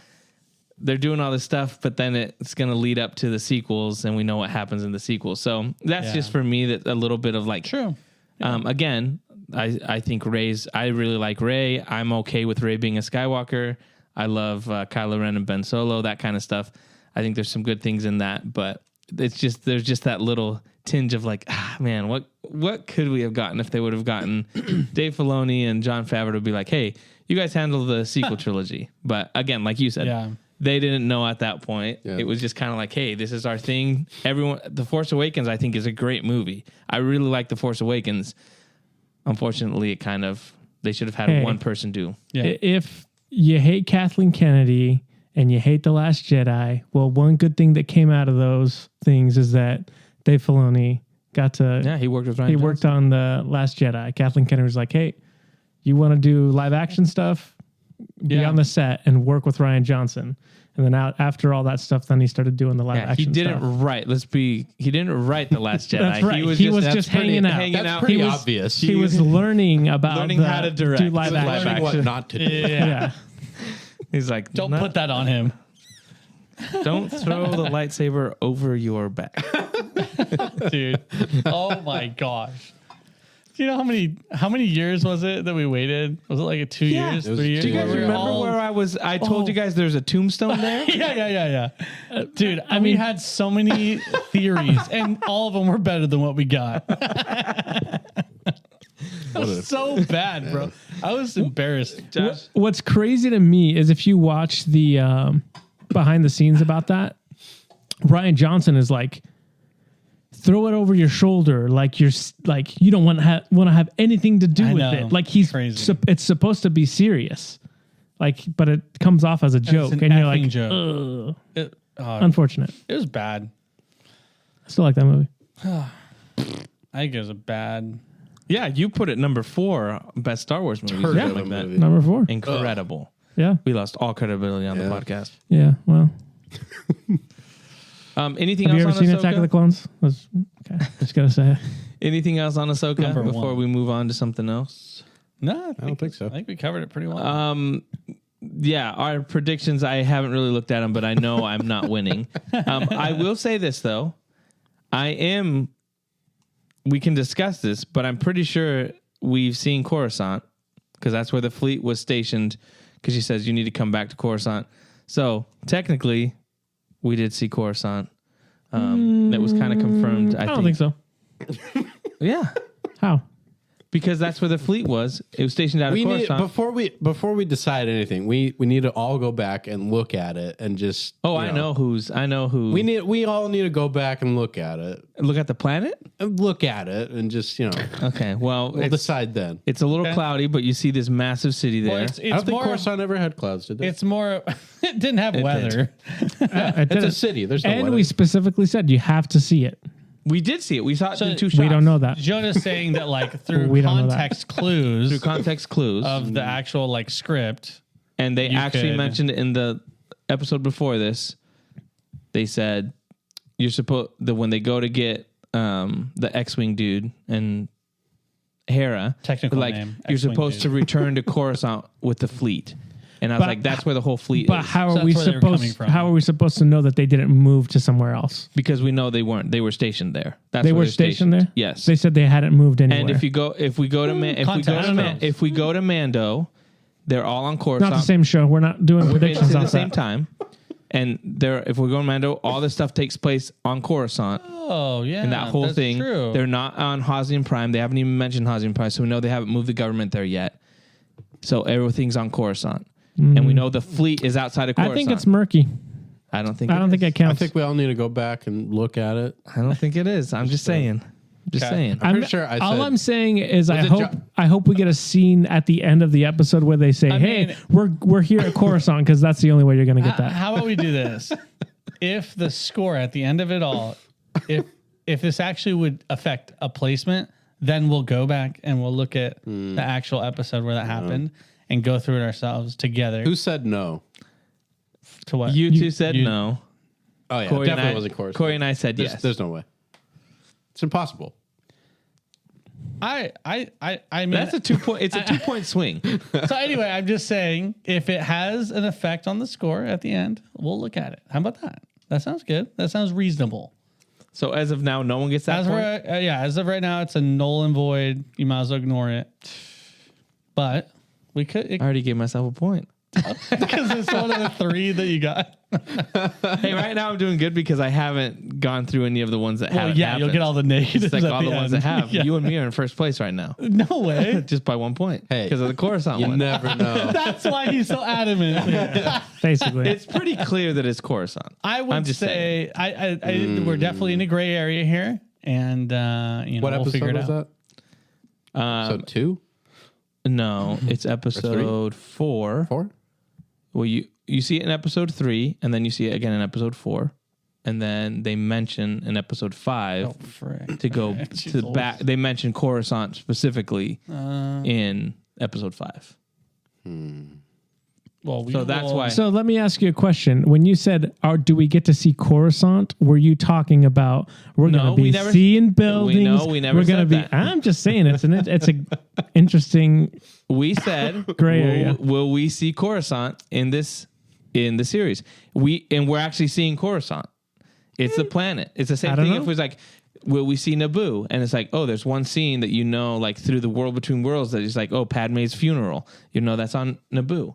they're doing all this stuff, but then it's going to lead up to the sequels, and we know what happens in the sequels. So that's just for me that a little bit of like, True. Again, I think I really like Rey. I'm okay with Rey being a Skywalker. I love Kylo Ren and Ben Solo, that kind of stuff. I think there's some good things in that, but there's just that little tinge of like, man, what could we have gotten if they would have gotten Dave Filoni and Jon Favreau to be like, hey, you guys handle the sequel trilogy. But again, like you said, they didn't know at that point. Yeah. It was just kind of like, hey, this is our thing. The Force Awakens, I think, is a great movie. I really like The Force Awakens. Unfortunately, they should have had one person do. Yeah. If you hate Kathleen Kennedy and you hate The Last Jedi, well, one good thing that came out of those things is that Dave Filoni got to... Yeah, he worked with Ryan He worked on The Last Jedi. Kathleen Kennedy was like, hey, you want to do live action stuff? be on the set and work with Rian Johnson. And then after all that stuff, then he started doing the live action He didn't stuff. write. He didn't write The Last Jedi. That's right. He was just hanging out. That's pretty obvious. He was learning about how to direct. do live action. Learning what not to do. Yeah. He's like, Don't put that on him. Don't throw the lightsaber over your back. Dude. Oh my gosh. Do you know how many years was it that we waited? Was it like 2 years, 3 years? Do you guys remember where I was? I told you guys there's a tombstone there. Yeah. Dude, we had so many theories, and all of them were better than what we got. That was so bad, bro. I was embarrassed. Josh. What's crazy to me is if you watch the behind the scenes about that, Rian Johnson is like, throw it over your shoulder, like you don't want to have anything to do with it. Like it's supposed to be serious, like, but it comes off as a joke, and you're like, joke. Unfortunate. It was bad. I still like that movie. I think it was a bad. Yeah, you put it number 4 best Star Wars movie. Yeah, like that. Number 4. Incredible. Yeah, we lost all credibility on the podcast. Yeah, well. Anything Have else you ever on seen Ahsoka? Attack of the Clones? Okay, just gotta say. Anything else on Ahsoka before we move on to something else? No, I don't think so. I think we covered it pretty well. Yeah, our predictions, I haven't really looked at them, but I know I'm not winning. I will say this, though. We can discuss this, but I'm pretty sure we've seen Coruscant, because that's where the fleet was stationed, because she says you need to come back to Coruscant. So, technically, we did see Coruscant. That was kind of confirmed, I don't think so. Yeah. How? Because that's where the fleet was. It was stationed out of Coruscant. Before we decide anything, we need to all go back and look at it and just. I know who. We all need to go back and look at it. Look at the planet? Look at it and just, Okay, well, we'll decide then. It's a little cloudy, but you see this massive city there. Well, I don't think Coruscant ever had clouds, did it? It's more. It didn't have weather. It's a city. There's no and weather. we specifically said you have to see it. We did see it. We saw it in 2 shots. We don't know that. Jonah's saying that like through We don't know that. context clues, Through context clues. of the actual like script. And they You actually could- mentioned it in the episode before this. They said you're supposed when they go to get the X-wing dude and Hera, Technical like name, you're X-wing supposed dude. to return to Coruscant with the fleet. And I was But like, that's where the whole fleet But is. how So are we that's where they were coming supposed? from. How are we supposed to know that they didn't move to somewhere else? Because we know they weren't. They were stationed there. That's They where were they're stationed there. Yes. They said they hadn't moved anywhere. And if we go to Mando, they're all on Coruscant. not the same show. We're not doing predictions at off the same that. time. And if we go to Mando, all this stuff takes place on Coruscant. Oh yeah, And that whole that's thing, True. they're not on Hosnian Prime. They haven't even mentioned Hosnian Prime, so we know they haven't moved the government there yet. So everything's on Coruscant. And we know the fleet is outside of Coruscant. I think it's murky. I don't think I don't think it I counts. think we all need to go back and look at it. I don't think it is. I'm just saying. Just saying. I'm pretty sure I all said. I'm saying is I it hope we get a scene at the end of the episode where they say, "Hey, mean- we're here at Coruscant," because that's the only way you're going to get that. How about we do this? If the score at the end of it all, if this actually would affect a placement, then we'll go back and we'll look at the actual episode where that happened and go through it ourselves together. Who said no? To what? You two said no. Oh yeah, Corey definitely and I, wasn't Coruscant. Corey and I said yes. There's no way. It's impossible. I mean, That's a 2 point. It's a 2 point swing. so anyway, I'm just saying if it has an effect on the score at the end, we'll look at it. How about that? That sounds good. That sounds reasonable. So as of now, no one gets that As point. as of right now, it's a null and void. You might as well ignore it. But we could I already gave myself a point. because it's one of the 3 that you got. Hey, right now I'm doing good because I haven't gone through any of the ones that haven't. Yeah, you'll get all the negatives. It's like at all the ones that end. have. Yeah. You and me are in first place right now, No way. just by 1 point. Hey, because of the Coruscant You one. never know. That's why he's so adamant. Basically, It's pretty clear that it's Coruscant. I would I'm just say we're definitely in a gray area here, and What we'll figure episode it was out. that? Episode 2? No, it's episode 4. 4? Well, you see it in episode 3, and then you see it again in episode 4, and then they mention in episode 5 to go to back. They mention Coruscant specifically in episode 5. Well, so that's why. So let me ask you a question. When you said, do we get to see Coruscant? Were you talking about we're going to be seeing buildings? We never we're going to be. that. I'm just saying it's an interesting. We said gray area. Will we see Coruscant in the series? We're actually seeing Coruscant. It's the planet. It's the same thing. If it was like, will we see Naboo? And it's like, oh, there's one scene that like through the World Between Worlds that is like, oh, Padme's funeral. That's on Naboo.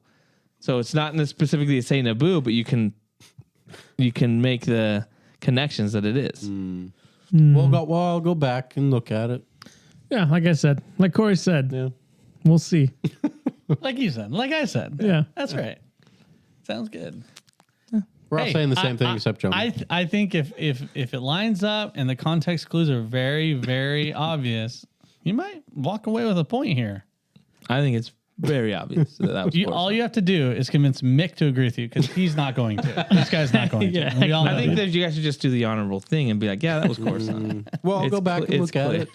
So it's not specifically to say Naboo, but you can make the connections that it is. I'll go back and look at it. Yeah, like I said, like Corey said, we'll see. Like you said, like I said. Yeah, that's right. Sounds good. We're all saying the same thing except John. I think if it lines up and the context clues are very, very obvious, you might walk away with a point here. I think it's very obvious that was all you have to do is convince Mick to agree with you because he's not going to. This guy's not going to. We all I think that you guys should just do the honorable thing and be like, yeah, that was Coruscant. Well, I'll go back and look at it.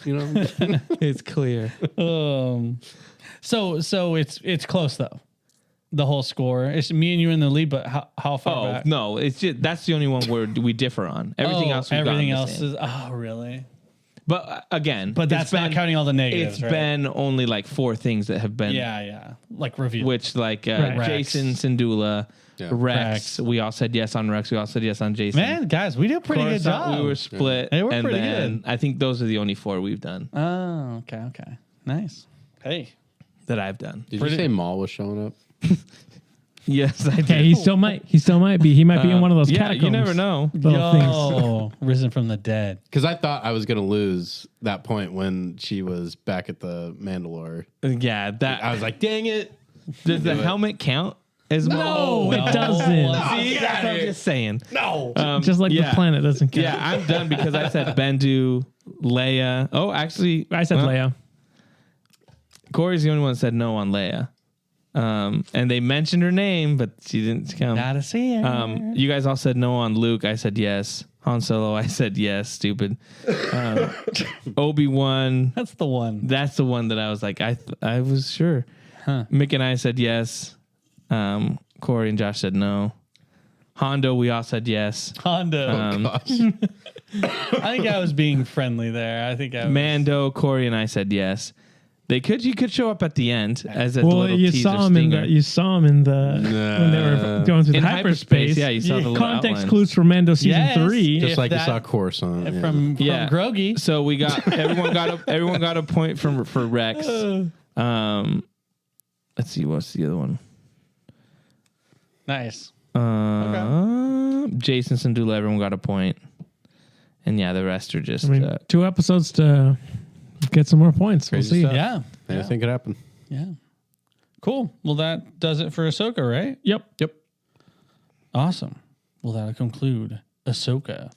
It's clear. So it's close though. The whole score. It's me and you in the lead, but how far back? No, it's just that's the only one where we differ on. Everything else is really. But again, that's not counting all the negatives. It's been only like 4 things that have been like revealed. Which like Jason, Syndulla, Rex. We all said yes on Rex. We all said yes on Jason. Man, guys, we did a pretty good job. We were split. They were pretty good. I think those are the only 4 we've done. Oh, okay. Nice. Hey. That I've done. Did you say Maul was showing up? Yes, I did. Okay, he still might be. He might be in one of those catacombs. You never know. Things. Risen from the dead. Because I thought I was going to lose that point when she was back at the Mandalore. Yeah, I was like, dang it. Does the helmet count as No, it doesn't. See, that's what I'm just saying. No. Just like the planet doesn't count. Yeah, I'm done because I said Bendu, Leia. Oh, actually, I said Leia. Corey's the only one that said no on Leia. And they mentioned her name, but she didn't come. Gotta see her. You guys all said no on Luke. I said yes. Han Solo, I said yes. Stupid. Obi-Wan. That's the one. That's the one that I was like, I was sure. Huh. Mick and I said yes. Corey and Josh said no. Hondo, we all said yes. Hondo. Gosh. I think I was being friendly there. Mando, Corey, and I said yes. You could show up at the end as a little you teaser saw him stinger. You saw him in the when they were going through the hyperspace. Yeah, you saw the little context outline. clues for Mando season 3. Just like you saw Coruscant. From Groggy. So we got everyone got a point for Rex. Let's see, what's the other one? Nice. Jason, Syndulla, everyone got a point, and the rest are just 2 episodes to get some more points. Crazy we'll see. stuff. Yeah. Anything could happen. Yeah. Cool. Well, that does it for Ahsoka, right? Yep. Awesome. Well, that'll conclude Ahsoka.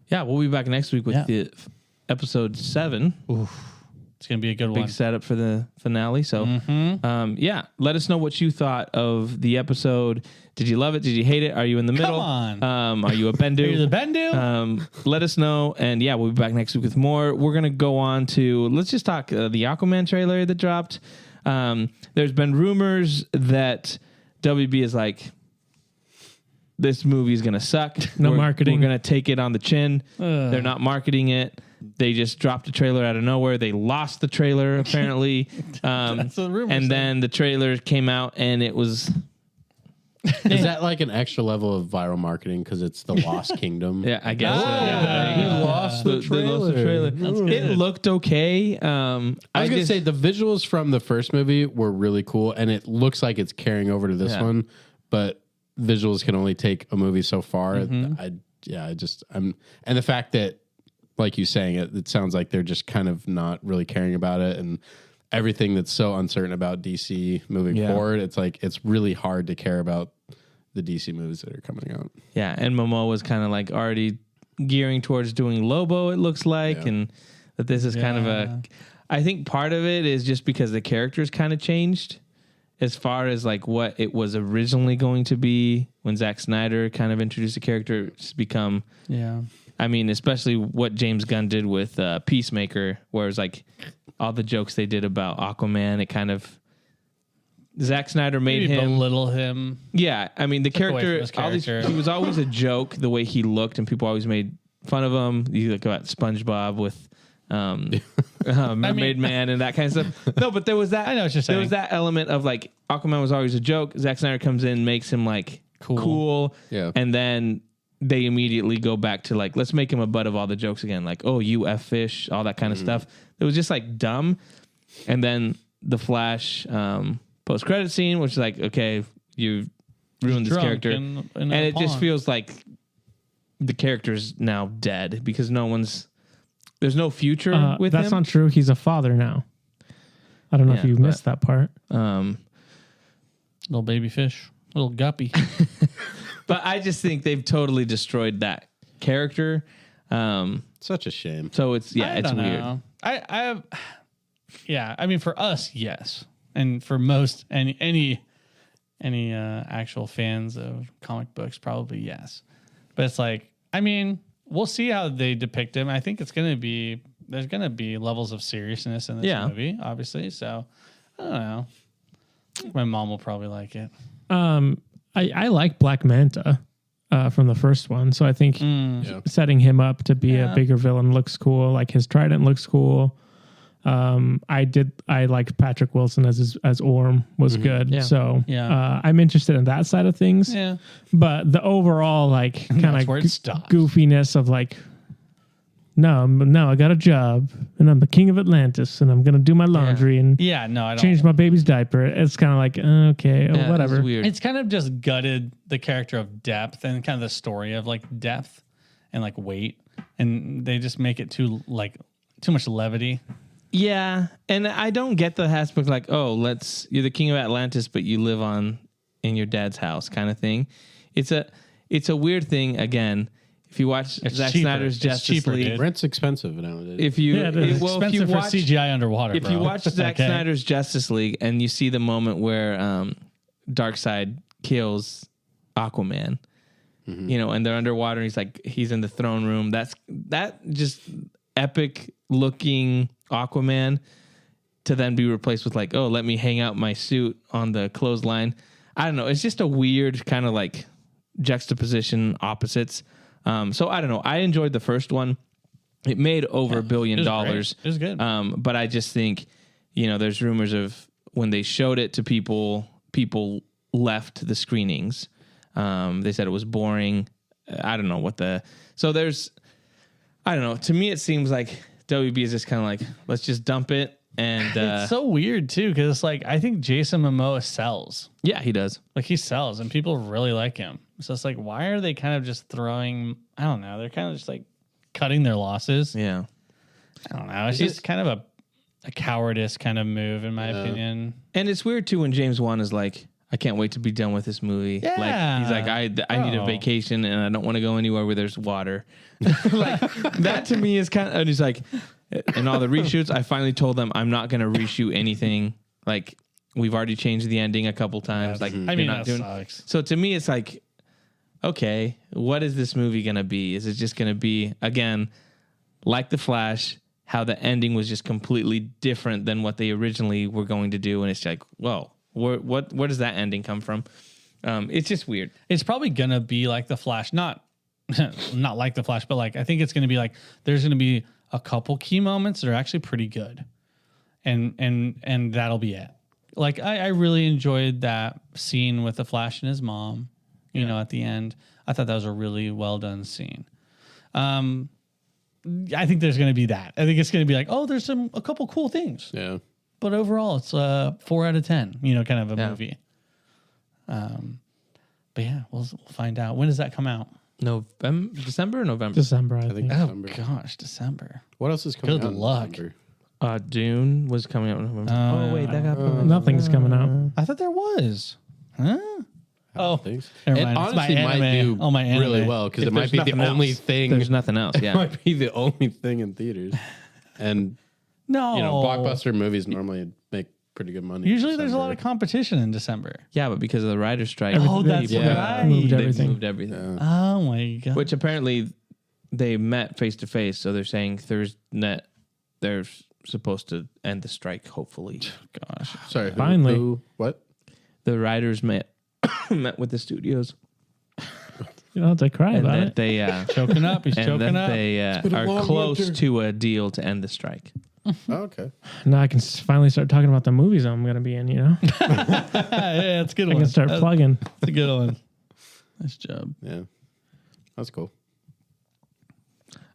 Yeah, we'll be back next week with the episode 7. It's going to be a good one. Big setup for the finale. So, let us know what you thought of the episode. Did you love it? Did you hate it? Are you in the middle? Come on. Are you a Bendu? Are you the Bendu? Let us know. And we'll be back next week with more. We're going to go on to, let's just talk the Aquaman trailer that dropped. There's been rumors that WB is like, this movie is going to suck. Marketing. We're going to take it on the chin. They're not marketing it. They just dropped a trailer out of nowhere. They lost the trailer, apparently. That's the rumor. And then the trailer came out, and it was... Is that like an extra level of viral marketing because it's the Lost Kingdom? Yeah, I guess. They lost the trailer. It looked okay. I was going to say the visuals from the first movie were really cool, and it looks like it's carrying over to this one, but visuals can only take a movie so far. And the fact that, like you saying, it sounds like they're just kind of not really caring about it, and everything that's so uncertain about DC moving forward, it's like it's really hard to care about the DC movies that are coming out. Yeah, and Momoa was kind of like already gearing towards doing Lobo, it looks like, and that this is kind of I think part of it is just because the characters kind of changed as far as like what it was originally going to be when Zack Snyder kind of introduced the character. It's become I mean, especially what James Gunn did with Peacemaker, where it's like all the jokes they did about Aquaman, it kind of Zack Snyder made Maybe him belittle him. Yeah, I mean the character, character. he was always a joke the way he looked, and people always made fun of him. You look at SpongeBob with Mermaid Man and that kind of stuff. No, but there was that. I know what you're saying. There was that element of like Aquaman was always a joke. Zack Snyder comes in, makes him like cool, and then they immediately go back to like, let's make him a butt of all the jokes again. Like, oh, you F fish, all that kind of stuff. It was just like dumb. And then the Flash post credit scene, which is like, okay, you ruined this character, and it just feels like the character's now dead because there's no future with him. That's not true. He's a father now. I don't know if you missed that part. Little baby fish, little guppy. But I just think they've totally destroyed that character. Such a shame. So it's weird. I mean, for us, yes, and for most any actual fans of comic books, probably yes. But it's like, I mean, we'll see how they depict him. I think there's going to be levels of seriousness in this movie, obviously. So I don't know. My mom will probably like it. I like Black Manta from the first one, so I think setting him up to be a bigger villain looks cool. Like his trident looks cool. I liked Patrick Wilson as Orm was good. Yeah. So I'm interested in that side of things. Yeah. But the overall like kind of goofiness of like, no, I got a job and I'm the king of Atlantis and I'm gonna do my laundry and I don't change my baby's diaper. It's kind of like okay, whatever. It's weird. It's kind of just gutted the character of depth and kind of the story of like depth and like weight, and they just make it too much levity. Yeah, and I don't get the aspect like, oh, you're the king of Atlantis, but you live in your dad's house kind of thing. It's a weird thing. Again, if you watch Zack Snyder's Justice League, rent's expensive nowadays. It's expensive for CGI underwater. If you watch Zack Snyder's Justice League and you see the moment where Darkseid kills Aquaman, and they're underwater, and he's in the throne room. That just epic looking Aquaman to then be replaced with like, oh, let me hang out my suit on the clothesline. I don't know. It's just a weird kind of like juxtaposition opposites. So I don't know. I enjoyed the first one. It made over $1 billion. It was good. But I just think, there's rumors of when they showed it to people left the screenings. They said it was boring. I don't know I don't know. To me, it seems like WB is just kind of like, let's just dump it. And it's so weird too, because it's like, I think Jason Momoa sells. Yeah, he does. Like he sells and people really like him. So it's like, why are they kind of just throwing, I don't know. They're kind of just like cutting their losses. Yeah. I don't know. It's just kind of a cowardice kind of move in my opinion. And it's weird too when James Wan is like, I can't wait to be done with this movie. Yeah. Like he's like, I need a vacation and I don't want to go anywhere where there's water. Like that to me is kind of, and he's like, in all the reshoots, I finally told them I'm not going to reshoot anything. Like we've already changed the ending a couple times. Like I mean, that sucks. So to me, it's like, okay, what is this movie going to be? Is it just going to be, again, like The Flash, how the ending was just completely different than what they originally were going to do? And it's like, whoa, where does that ending come from? It's just weird. It's probably going to be like The Flash, not like The Flash, but like, I think it's going to be like, there's going to be a couple key moments that are actually pretty good. And that'll be it. Like, I really enjoyed that scene with The Flash and his mom, you know, at the end. I thought that was a really well done scene. I think there's going to be that. I think it's going to be like, oh, there's a couple cool things. Yeah. But overall, it's 4 out of 10, kind of a movie. But yeah, we'll find out. When does that come out? December or November? December, I think. December. Oh, gosh, December. What else is coming out? Good luck. Dune was coming out in November. Wait, that got nothing's coming out. I thought there was. Huh? Oh, Things. never It mind. honestly might do really well because it might be the only thing. There's nothing else. It Yeah. might be the only thing in theaters. And no, blockbuster movies normally make pretty good money. Usually there's a lot of competition in December. Yeah, but because of the writer's strike. Oh, that's right. Moved They everything. moved everything. Yeah. Oh my god. Which apparently they met face to face, so they're saying they're supposed to end the strike. Hopefully, Gosh. Sorry. Finally. Who? What? the writers met with the studios. You don't have to cry And about that it. they Choking up. He's and choking that up. they been a are long close winter. to a deal to end the strike. Oh, okay. Now I can finally start talking about the movies I'm going to be in, you know? Yeah, that's a good I one. can start plugging. That's a good one. Nice job. Yeah. That's cool.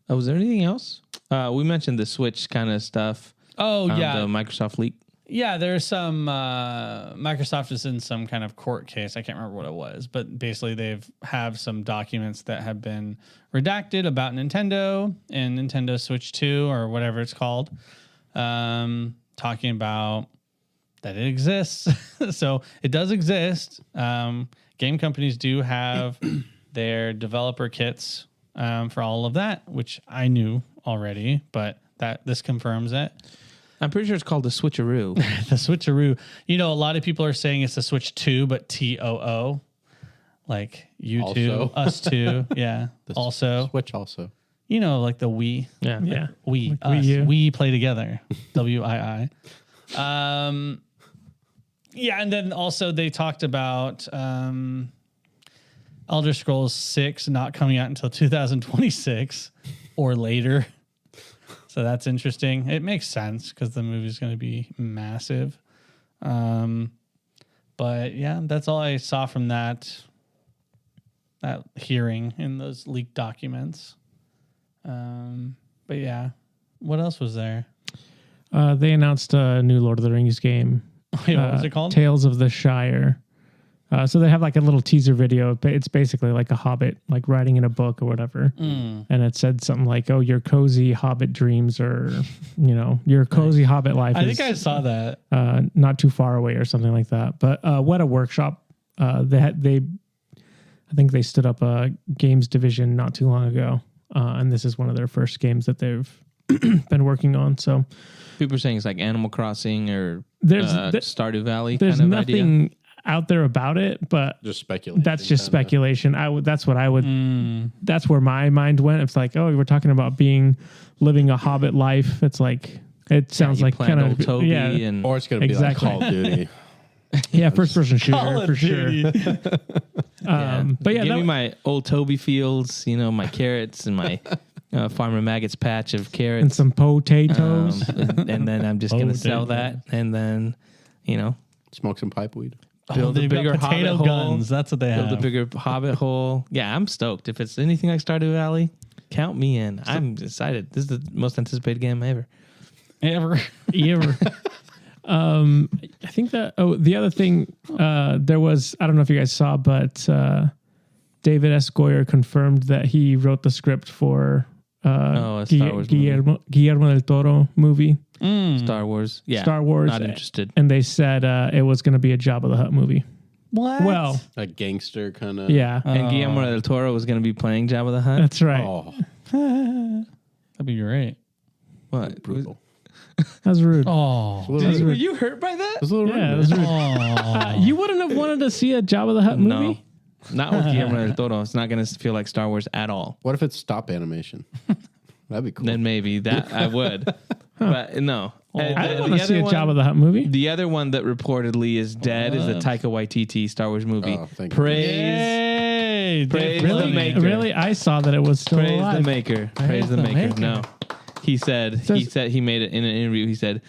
Was there anything else? We mentioned the Switch kind of stuff. Oh, yeah. The Microsoft leak. Yeah, there's some Microsoft is in some kind of court case. I can't remember what it was, but basically they've have some documents that have been redacted about Nintendo and Nintendo Switch 2 or whatever it's called, talking about that it exists. So it does exist. Game companies do have their developer kits for all of that, which I knew already, but this confirms it. I'm pretty sure it's called the Switcheroo. The Switcheroo. You know, a lot of people are saying it's the Switch 2, but TOO. Like you Also. two, us two. Yeah. Also. Switch also. You know, like the we. Yeah. Yeah. We. Like Us. Wii U. We play together. WII. Yeah, and then also they talked about Elder Scrolls 6 not coming out until 2026 or later. So that's interesting. It makes sense because the movie's going to be massive. But yeah, that's all I saw from that hearing in those leaked documents. But yeah, what else was there? They announced a new Lord of the Rings game. Wait, what was it called? Tales of the Shire. So they have like a little teaser video. It's basically like a hobbit, like writing in a book or whatever. And it said something like, "Oh, your cozy hobbit dreams, or your cozy hobbit life." I think I saw that. Not too far away or something like that. But what a workshop! I think they stood up a games division not too long ago, and this is one of their first games that they've been working on. So People are saying it's like Animal Crossing or There's- Stardew Valley there's kind of nothing idea. out there about it, but Just speculation. that's just kinda. speculation. That's what I would. That's where my mind went. It's like, oh, we're talking about living a hobbit life. It's like it sounds You like playing kind old of Toby yeah, and Or it's going to be Exactly. like Call of Duty. yeah, first person shooter Call for of sure. Duty. But yeah, give that- me my old Toby fields, my carrots and my Farmer Maggot's patch of carrots. and some potatoes. And then I'm just going to sell that and then, Smoke some pipe weed. build a They've got bigger potato hobbit guns. hole. That's what they Build have. a bigger hobbit hole. Yeah, I'm stoked. If it's anything like Stardew Valley, count me in. I'm excited. This is the most anticipated game ever. Ever. Ever. I think that. Oh, the other thing there was. I don't know if you guys saw, but David S. Goyer confirmed that he wrote the script for a Star Wars movie. Guillermo del Toro movie, Star Wars. Yeah. Star Wars. Not interested. And they said it was going to be a Jabba the Hutt movie. What? Well, A gangster kind of. yeah, And Guillermo del Toro was going to be playing Jabba the Hutt. that's right. Oh, That'd be great. What? brutal. That's rude. Oh. Were you hurt by that? It's a little Yeah, rude, it was man. rude. You wouldn't have wanted to see a Jabba the Hutt movie? No. Not with Guillermo del Toro. It's not going to feel like Star Wars at all. What if it's stop animation? That'd be cool. Then maybe that I would. But no. I don't want to see a Jabba the Hutt movie. The other one that reportedly is dead is the Taika Waititi Star Wars movie. Oh, thank you. Praise, Yay. praise Dave the Filoni. maker. Really? I saw that it was still Praise alive. the maker. Praise the the maker. maker. No. He said he made it in an interview. He said,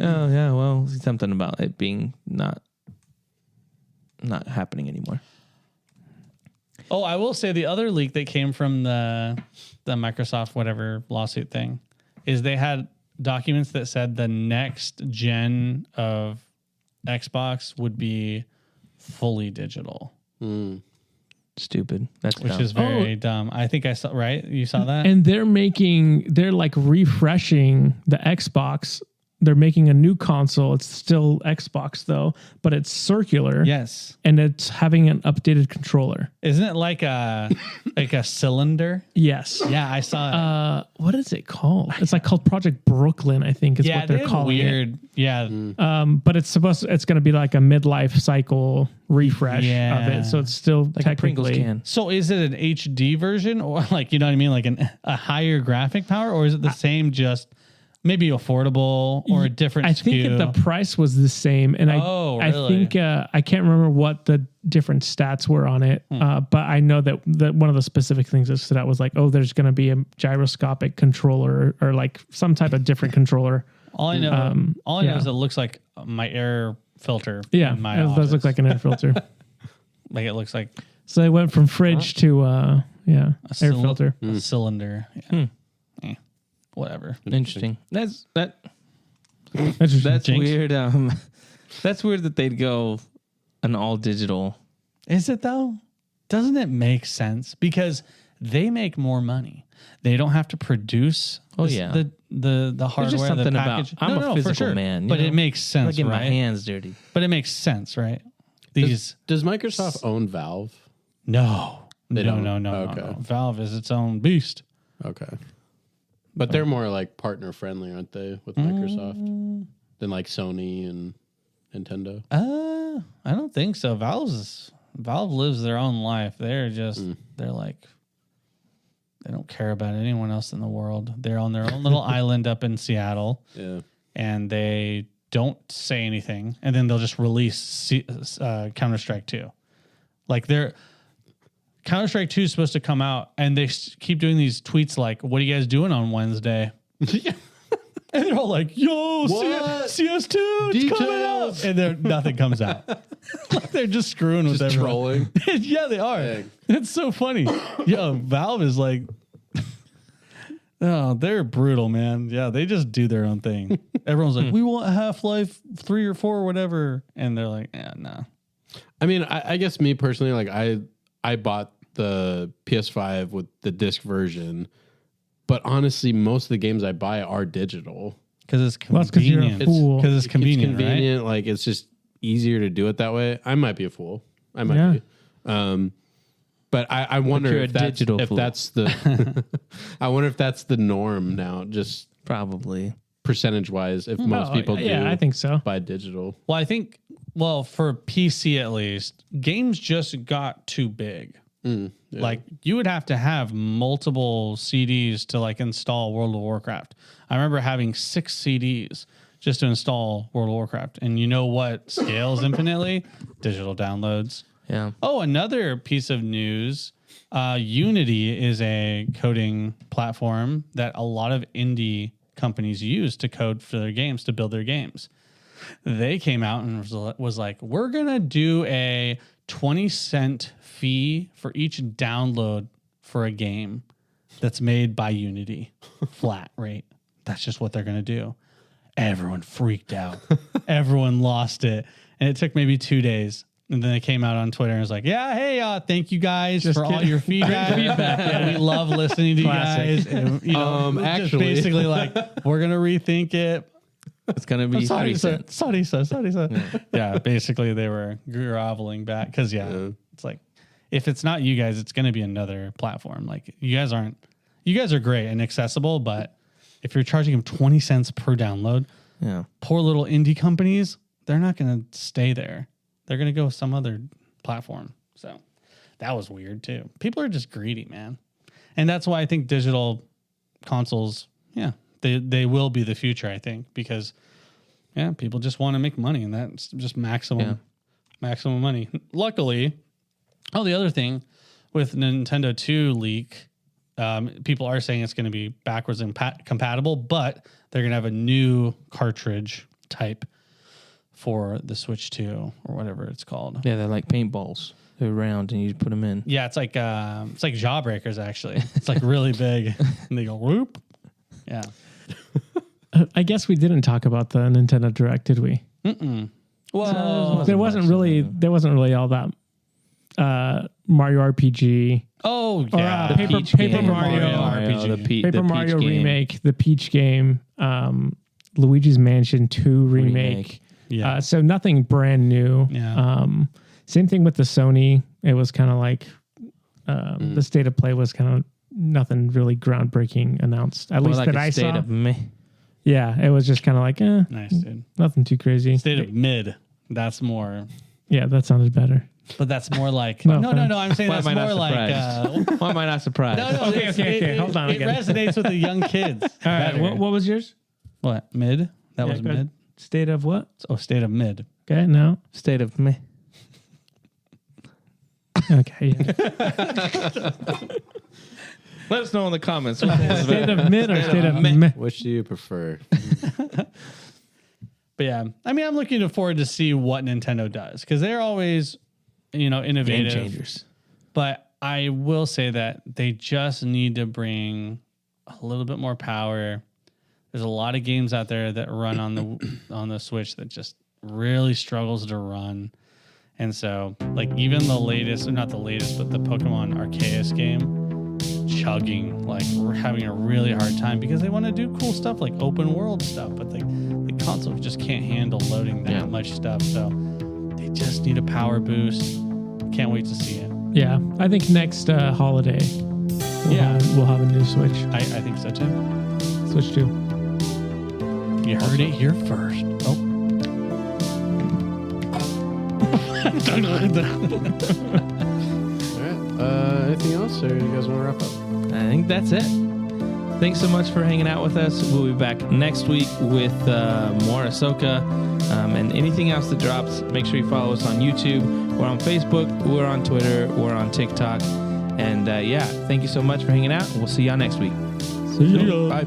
"Oh yeah, well, something about it being not happening anymore." Oh, I will say the other leak that came from the Microsoft whatever lawsuit thing is they had documents that said the next gen of Xbox would be fully digital, Stupid. That's which dumb. is very dumb. I think I saw, right? You saw that? And they're like refreshing the Xbox. They're making a new console. It's still Xbox though, but it's circular. Yes. And it's having an updated controller. Isn't it like a cylinder? Yes. Yeah, I saw it. What is it called? It's like called Project Brooklyn, I think is Yeah, what they're they're calling weird. Yeah. it. But it's going to be like a midlife cycle refresh of it. So it's still like a Pringles technically can. So is it an HD version or like, you know what I mean? Like a higher graphic power, or is it the same, just maybe affordable or a different I SKU. think the price was the same, and really? I think I can't remember what the different stats were on it, but I know that one of the specific things that stood out was like, oh, there's going to be a gyroscopic controller or like some type of different controller. All I know, know is it looks like my air filter. Yeah, in my it does look like an air filter. Like it looks like So they went from fridge to air filter. a cylinder. Yeah. Whatever. Interesting. That's Jinx. weird. That's weird that they'd go an all digital. Is it though? Doesn't it make sense? Because they make more money. They don't have to produce the hardware, just something the package. about I'm a physical man, but it makes sense, I get right? my hands dirty. But it makes sense, right? Does Microsoft own Valve? No. don't? No. Valve is its own beast. Okay. But they're more like partner friendly, aren't they, with Microsoft than like Sony and Nintendo? I don't think so. Valve lives their own life. They're just they're like they don't care about anyone else in the world. They're on their own little island up in Seattle. Yeah. And they don't say anything, and then they'll just release Counter-Strike 2. Like Counter-Strike 2 is supposed to come out, and they keep doing these tweets like, "What are you guys doing on Wednesday?" And they're all like, "Yo, CS2, it's coming out," and then nothing comes out. Like they're just screwing with everyone. Trolling. Yeah, they are. Dang. It's so funny. Yo, Valve is like, oh, they're brutal, man. Yeah, they just do their own thing. Everyone's like, we want Half-Life 3 or 4 or whatever, and they're like, yeah, nah. I mean, I guess me personally, like I bought the PS5 with the disc version, but honestly, most of the games I buy are digital because it's convenient. Because you're a fool. Because it's convenient, it's convenient. Right? Like it's just easier to do it that way. I might be a fool. I might be. But I wonder if that's the I wonder if that's the norm now, just Probably. percentage wise, if most people do I think so. buy digital. Well, I think, for PC at least, games just got too big. Yeah. Like you would have to have multiple CDs to like install World of Warcraft. I remember having 6 CDs just to install World of Warcraft. And you know what scales infinitely? Digital downloads. Yeah. Oh, another piece of news. Unity is a coding platform that a lot of indie companies use to code for their games, to build their games. They came out and was like, we're going to do a 20-cent fee for each download for a game that's made by Unity. Flat rate. That's just what they're going to do. Everyone freaked out. Everyone lost it. And it took maybe 2 days. And then they came out on Twitter and was like, yeah, hey, thank you guys for all your feedback. Yeah, we love listening to you guys. And, just basically like, we're going to rethink it. It's going to be 3 cents. Yeah, basically they were groveling back because, it's like, if it's not you guys, it's going to be another platform. Like, you guys are great and accessible, but if you're charging them 20 cents per download, poor little indie companies, they're not going to stay there. They're going to go with some other platform. So that was weird too. People are just greedy, man. And that's why I think digital consoles, they will be the future, I think, because people just want to make money, and that's just maximum money. Luckily, the other thing with Nintendo 2 leak, people are saying it's going to be backwards compatible, but they're going to have a new cartridge type for the Switch 2 or whatever it's called. Yeah, they're like paintballs. They're round and you put them in. Yeah, it's like Jawbreakers actually. It's like really big, and they go whoop. Yeah. I guess we didn't talk about the Nintendo Direct, did we? Well, there wasn't really all that Mario RPG. Oh yeah, or, Paper Mario RPG, Paper Mario remake, the Peach game, Luigi's Mansion 2 remake. Yeah. So nothing brand new. Yeah. Same thing with the Sony. It was kind of like the state of play was kind of nothing really groundbreaking announced. At least like that I saw. Of meh. Yeah, it was just kind of like, nice, dude. Nothing too crazy. State of mid. That's more. Yeah, that sounded better. But that's more like No, I'm saying that's more like. Why am I not surprised? No. Okay. Hold on. It resonates with the young kids. All right. What was yours? What? Mid? That was mid? State of what? Oh, state of mid. Okay, now. State of meh. Okay, yeah. Let us know in the comments. State of mid or state of meh? Which do you prefer? But yeah, I mean, I'm looking forward to see what Nintendo does because they're always, innovative. Game changers. But I will say that they just need to bring a little bit more power. There's a lot of games out there that run on the Switch that just really struggles to run. And so, like, even the latest, or not the latest, but the Pokemon Arceus game, chugging, like, we're having a really hard time because they want to do cool stuff like open world stuff, but the console just can't handle loading that much stuff. So they just need a power boost. Can't wait to see it. Yeah, I think next holiday we'll have a new Switch. I think so too. Switch 2. You heard it here first. Oh. All right. Anything else, or you guys want to wrap up? I think that's it. Thanks so much for hanging out with us. We'll be back next week with more Ahsoka and anything else that drops. Make sure you follow us on YouTube. We're on Facebook. We're on Twitter. We're on TikTok. And thank you so much for hanging out. We'll see y'all next week. See ya. Bye.